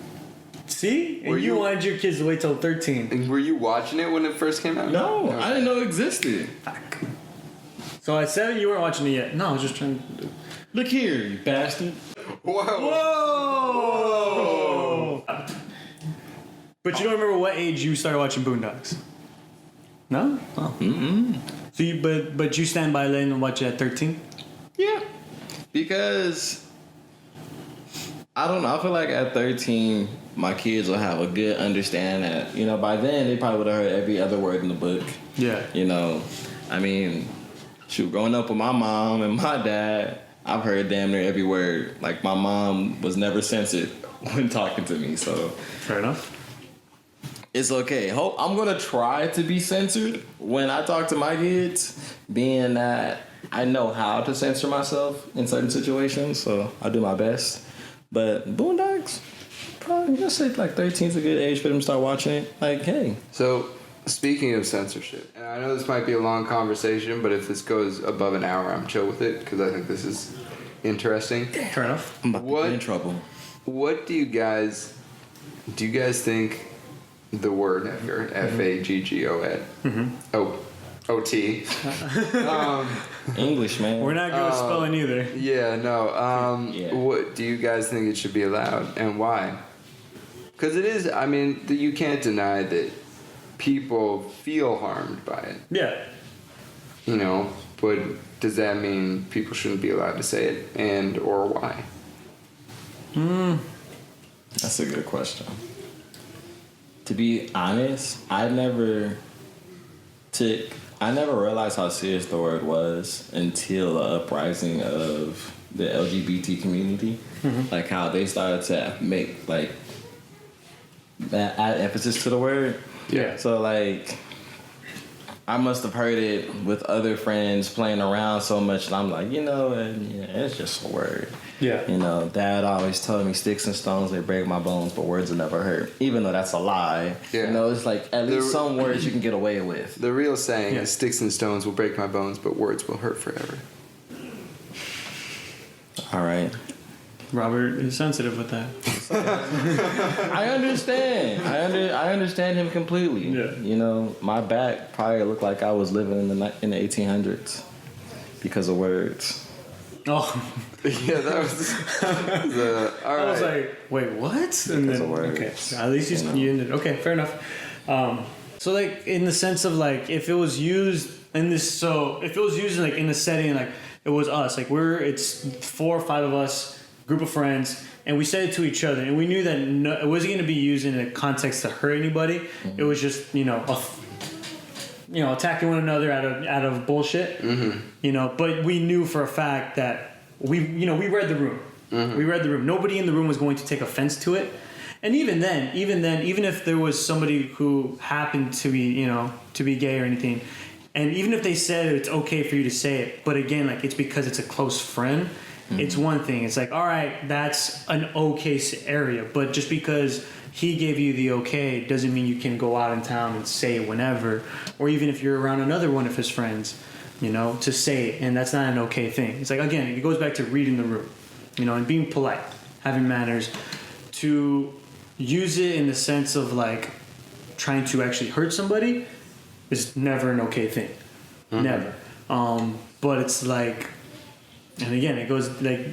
See? And Were you you- wanted your kids to wait till 13. And were you watching it when it first came out? No, I didn't know it existed. So at 7 you weren't watching it yet. No, I was just trying to. Look here, you bastard. Whoa. Whoa! But you don't remember what age you started watching Boondocks? No? Oh. Mm-mm. So you but you stand by letting them watch it at 13? Yeah. Because I don't know. I feel like at 13, my kids will have a good understanding that, you know, by then they probably would have heard every other word in the book. Yeah. You know, I mean, shoot, growing up with my mom and my dad, I've heard damn near every word. Like, my mom was never censored when talking to me, so. Fair enough. It's okay. I'm going to try to be censored when I talk to my kids, being that I know how to censor myself in certain situations, so I'll do my best. But Boondocks, probably, let's say like 13 is a good age for them to start watching it. Like, hey. So, speaking of censorship, and I know this might be a long conversation, but if this goes above an hour, I'm chill with it because I think this is interesting. Fair enough. I'm about to get in trouble. What do you guys think the word F-A-G-G-O-T English, man. We're not good with spelling either. Yeah, no. Yeah. What do you guys think it should be allowed and why? Because it is, I mean, you can't deny that people feel harmed by it, Yeah. you know, but does that mean people shouldn't be allowed to say it and or why? That's a good question. To be honest, I never realized how serious the word was until the uprising of the LGBT community. Mm-hmm. Like how they started to make like add emphasis to the word. Yeah. So like, I must have heard it with other friends playing around so much, and I'm like, it's just a word. Yeah. Dad always told me sticks and stones, they break my bones, but words will never hurt. Even though that's a lie. Yeah. It's like at least some words you can get away with. The real saying is sticks and stones will break my bones, but words will hurt forever. All right. Robert is sensitive with that. I understand. I understand him completely. Yeah. My back probably looked like I was living in the 1800s because of words. Oh. Yeah, that was all right. I was like, wait, what? And then, okay, at least you ended. Okay, fair enough. So like in the sense of like if it was used in this, if it was used like in a setting like it was us, like it's 4 or 5 of us. Group of friends, and we said it to each other, and we knew that it wasn't going to be used in a context to hurt anybody. Mm-hmm. It was just attacking one another out of bullshit. Mm-hmm. But we knew for a fact that we read the room. Mm-hmm. We read the room. Nobody in the room was going to take offense to it. And even then, even if there was somebody who happened to be gay or anything, and even if they said it's okay for you to say it, but again, like it's because it's a close friend. It's one thing. It's like, all right, that's an okay area. But just because he gave you the okay doesn't mean you can go out in town and say it whenever. Or even if you're around another one of his friends, to say it. And that's not an okay thing. It's like, again, it goes back to reading the room, and being polite, having manners. To use it in the sense of like trying to actually hurt somebody is never an okay thing. Mm-hmm. Never. But it's like... And again, it goes like,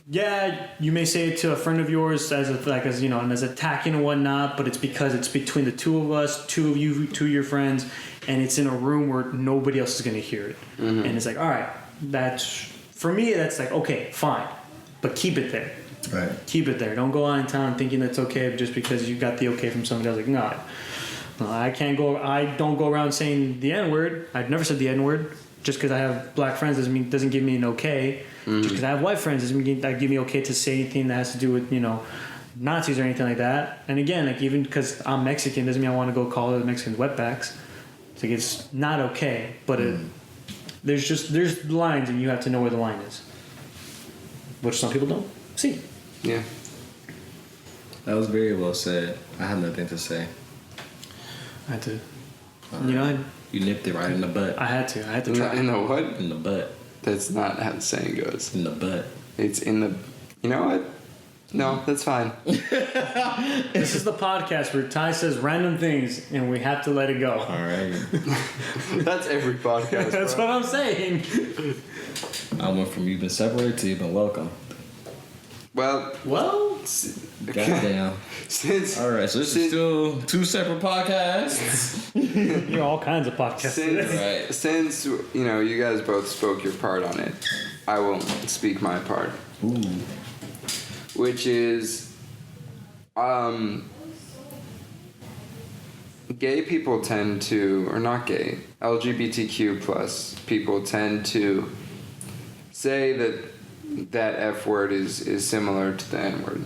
yeah, you may say it to a friend of yours as attacking and whatnot, but it's because it's between the two of us, 2 of you, 2 of your friends, and it's in a room where nobody else is going to hear it. Mm-hmm. And it's like, all right, for me, that's like, okay, fine, but keep it there. Right. Keep it there. Don't go out in town thinking that's okay just because you got the okay from somebody else. Like, no, I don't go around saying the N-word. I've never said the N-word. Just because I have black friends doesn't give me an okay. Mm-hmm. Just because I have white friends doesn't give me okay to say anything that has to do with Nazis or anything like that. And again, like even because I'm Mexican doesn't mean I want to go call the Mexicans wetbacks. It's like it's not okay, but there's lines and you have to know where the line is, which some people don't see. Yeah, that was very well said. I have nothing to say. I had to. You nipped it right in the butt. I had to try. In the what? In the butt. That's not how the saying goes. In the butt. It's in the... You know what? No, that's fine. This is the podcast where Ty says random things and we have to let it go. All right. That's every podcast. That's what I'm saying. I went from you've been separated to you've been welcome. Well, goddamn. All right, so this is still 2 separate podcasts. You're all kinds of podcasts. Since you guys both spoke your part on it, I will speak my part. Ooh. Which is, gay people tend to, or not gay, LGBTQ plus people tend to say that F word is similar to the N word.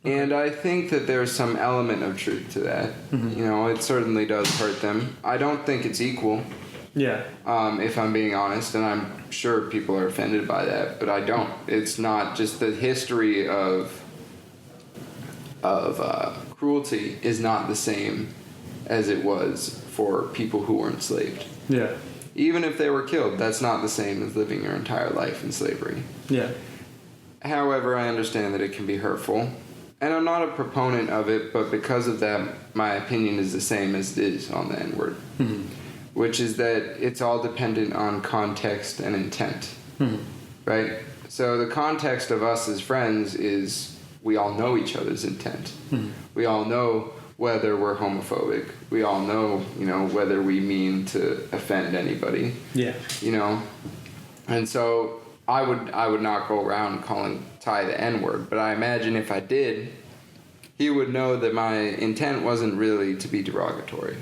Okay. And I think that there's some element of truth to that. Mm-hmm. It certainly does hurt them. I don't think it's equal. Yeah. If I'm being honest, and I'm sure people are offended by that, but I don't. It's not just the history of cruelty is not the same as it was for people who were enslaved. Yeah. Even if they were killed, that's not the same as living your entire life in slavery. Yeah. However, I understand that it can be hurtful. And I'm not a proponent of it, but because of that, my opinion is the same as it is on the N-word. Mm-hmm. Which is that it's all dependent on context and intent. Mm-hmm. Right? So the context of us as friends is we all know each other's intent. Mm-hmm. We all know whether we're homophobic. We all know, whether we mean to offend anybody. Yeah. And so I would not go around calling Ty the N-word, but I imagine if I did, he would know that my intent wasn't really to be derogatory.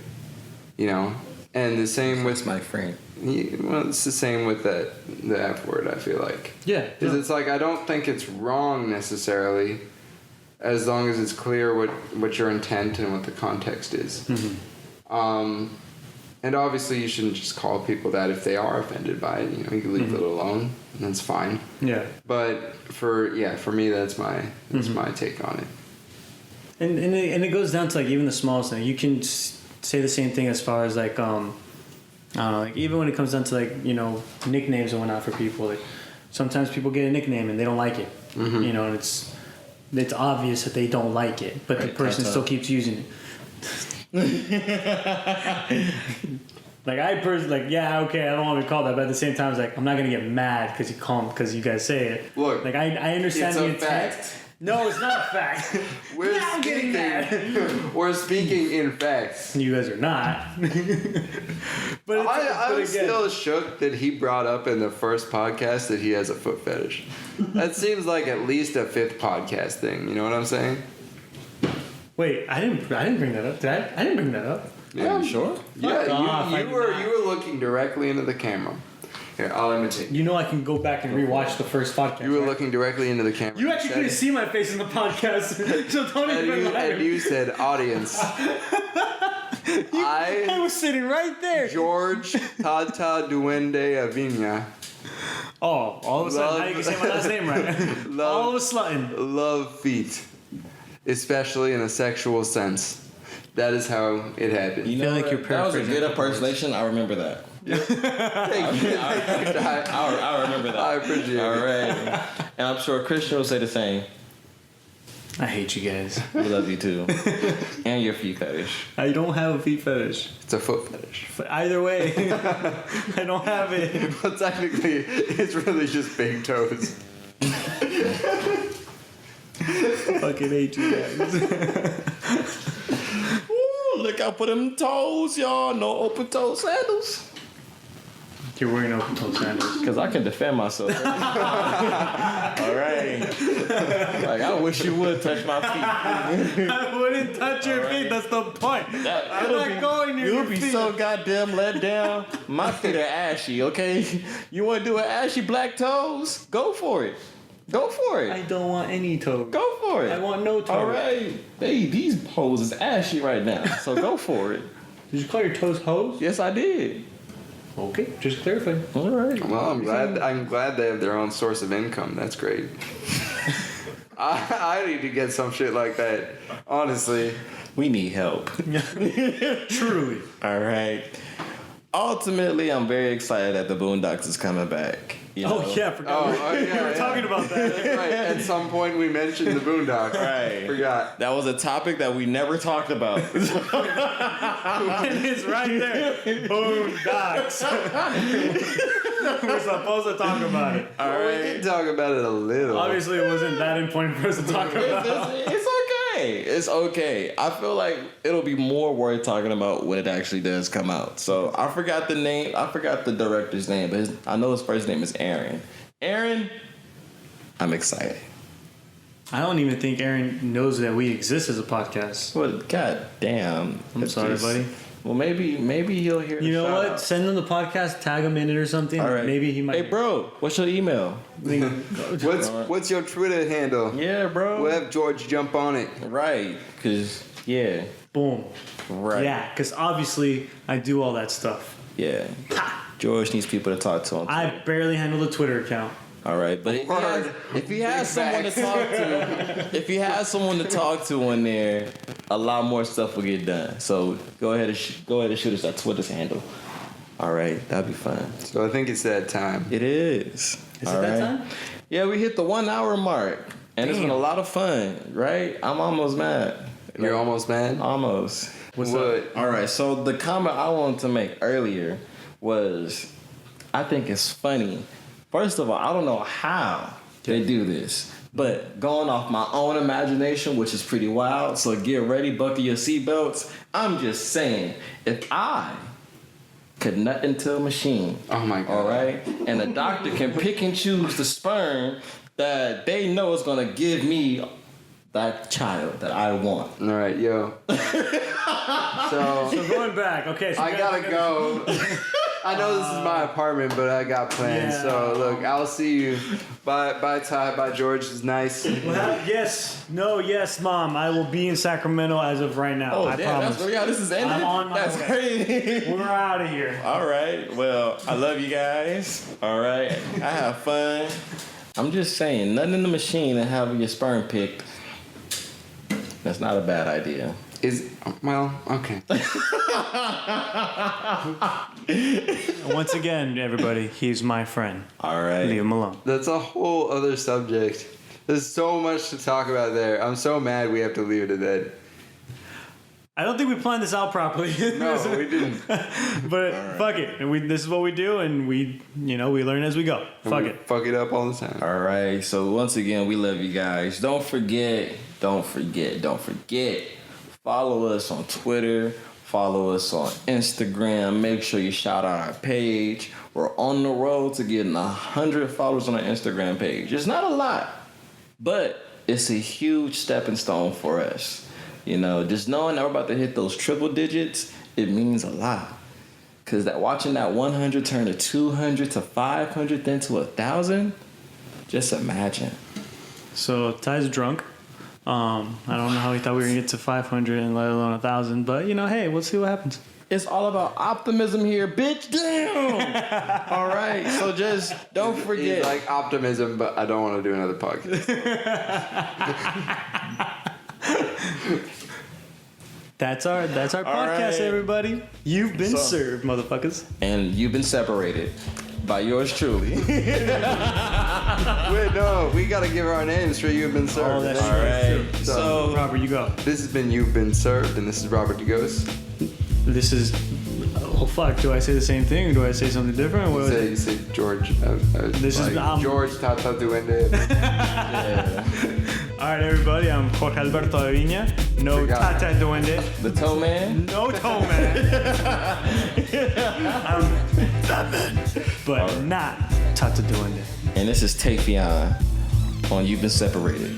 And the same with my friend. It's the same with the F word, I feel like. Yeah. Because it's like I don't think it's wrong necessarily, as long as it's clear what your intent and what the context is. Mm-hmm. And obviously, you shouldn't just call people that if they are offended by it. You know, you can leave it alone, and that's fine. Yeah. But for me, that's my take on it. And it goes down to like even the smallest thing. You can say the same thing as far as like I don't know, like even when it comes down to like, you know, nicknames and whatnot for people. Like sometimes people get a nickname and they don't like it. You know, and it's obvious that they don't like it, but the person still keeps using it. Like I personally, like, yeah, okay, I don't want to be called that, but at the same time, it's like I'm not gonna get mad because you guys say it. Look, like I understand the intent. Fact. No, it's not a fact. We're speaking in facts. You guys are not. But I'm still shook that he brought up in the first podcast that he has a foot fetish. That seems like at least a fifth podcast thing. You know what I'm saying? Wait, I didn't bring that up. Did I? I didn't bring that up. Yeah, you sure? Yeah, you were looking directly into the camera. Here, I'll imitate. You know I can go back and rewatch the first podcast. You were looking directly into the camera. You actually couldn't see my face in the podcast, so don't even matter. And you said, audience. I was sitting right there. George Tata Duende Avina. Oh, all of a sudden, now you can say my last name right. All of a sudden. Love feet. Especially in a sexual sense. That is how it happened. You know, like that was a good impersonation. I remember that. Thank you. I remember that. I appreciate it. All right. And I'm sure Christian will say the same. I hate you guys. We love you too. And your feet fetish. I don't have a feet fetish. It's a foot fetish. Either way, I don't have it. But technically, it's really just big toes. Fucking hate you guys. Ooh, look out for them toes, y'all. No open toe sandals. You're wearing open toe sandals. Because I can defend myself. All right. Like, I wish you would touch my feet. I wouldn't touch your feet. That's the point. I'm not going near your feet. You'll be so goddamn let down. My feet are ashy, okay? You want to do an ashy black toes? Go for it. Go for it. I don't want any toes. Go for it. I want no toes. All right. Hey, these hoes is ashy right now, so go for it. Did you call your toes hoes? Yes, I did. Okay, just clarifying. All right. Well, I'm glad they have their own source of income. That's great. I need to get some shit like that. Honestly, we need help. Truly. All right. Ultimately, I'm very excited that the Boondocks is coming back. You know? Oh yeah, I forgot. We were talking about that. Right. At some point, we mentioned the Boondocks. Right. Forgot. That was a topic that we never talked about. It's right there. Boondocks. We're supposed to talk about it. All right. We can talk about it a little. Obviously, it wasn't that important for us to talk about. It's okay. It's okay. I feel like it'll be more worth talking about when it actually does come out. So I forgot the name. I forgot the director's name, but I know his first name is Aaron. Aaron, I'm excited. I don't even think Aaron knows that we exist as a podcast. Well, god damn. I'm sorry, buddy. Well, maybe he'll hear. You know what? Out. Send him the podcast, tag him in it or something. All right. Maybe he might. Hey, bro, what's your email? What's your Twitter handle? Yeah, bro. We'll have George jump on it. Right, cause yeah. Boom. Right. Yeah, because obviously I do all that stuff. Yeah. George needs people to talk to him. I barely handle the Twitter account. All right, but if he has someone to talk to, if he has someone to talk to in there, a lot more stuff will get done. So go ahead and shoot us that Twitter's handle. All right, that'd be fun. So I think it's that time. It is. Is it that time? Yeah, we hit the 1 hour mark, and It's been a lot of fun. Right? I'm almost mad. You're almost mad? Almost. What's up? All right. So the comment I wanted to make earlier was, I think it's funny. First of all, I don't know how they do this, but going off my own imagination, which is pretty wild, so get ready, buckle your seatbelts. I'm just saying, if I could nut into a machine, oh my God, all right, and the doctor can pick and choose the sperm that they know is gonna give me that child that I want. All right, yo. So going back, okay. So I gotta go. I know this is my apartment, but I got plans. Yeah. So look, I'll see you. Bye, Ty. Bye, George. It's nice. Yes, Mom. I will be in Sacramento as of right now. I promise. This is ending. I'm on my That's way. crazy. We're out of here. All right. Well, I love you guys. All right. I have fun. I'm just saying, nothing in the machine and having your sperm picked. That's not a bad idea. Okay. Once again, everybody, he's my friend. All right. Leave him alone. That's a whole other subject. There's so much to talk about there. I'm so mad we have to leave it at that. I don't think we planned this out properly. No, we didn't. But fuck it. This is what we do, and we learn as we go. Fuck it. Fuck it up all the time. All right. So once again, we love you guys. Don't forget. Follow us on Twitter. Follow us on Instagram. Make sure you shout out our page. We're on the road to getting 100 followers on our Instagram page. It's not a lot, but it's a huge stepping stone for us. Just knowing that we're about to hit those triple digits, it means a lot. Because watching that 100 turn to 200 to 500, then to 1,000, just imagine. So Ty's drunk. I don't know how he thought we were going to get to 500 and let alone 1,000. But, hey, we'll see what happens. It's all about optimism here, bitch. Damn. All right. So just don't forget. It's like optimism, but I don't want to do another podcast. That's our podcast, right. everybody. You've been served, motherfuckers. And you've been separated by yours truly. Wait, no, we gotta give our names for You've Been Served. Oh, that's All right. So Robert, you go. This has been You've Been Served, and this is Robert Geus. This is. Oh fuck! Do I say the same thing or do I say something different? What You say George. This is George Tata Duende. yeah. All right, everybody. I'm Jorge Alberto Aviña. No Tata Duende. The toe man. No toe man. I'm Batman, but not Tata Duende. And this is Tafion on You've Been Separated.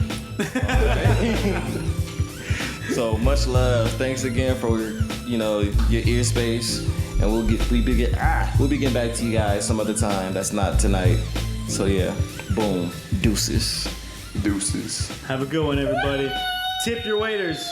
So much love. Thanks again for your ear space, and we'll be getting back to you guys some other time. That's not tonight. So yeah, boom, deuces. Deuces. Have a good one, everybody. Tip your waiters.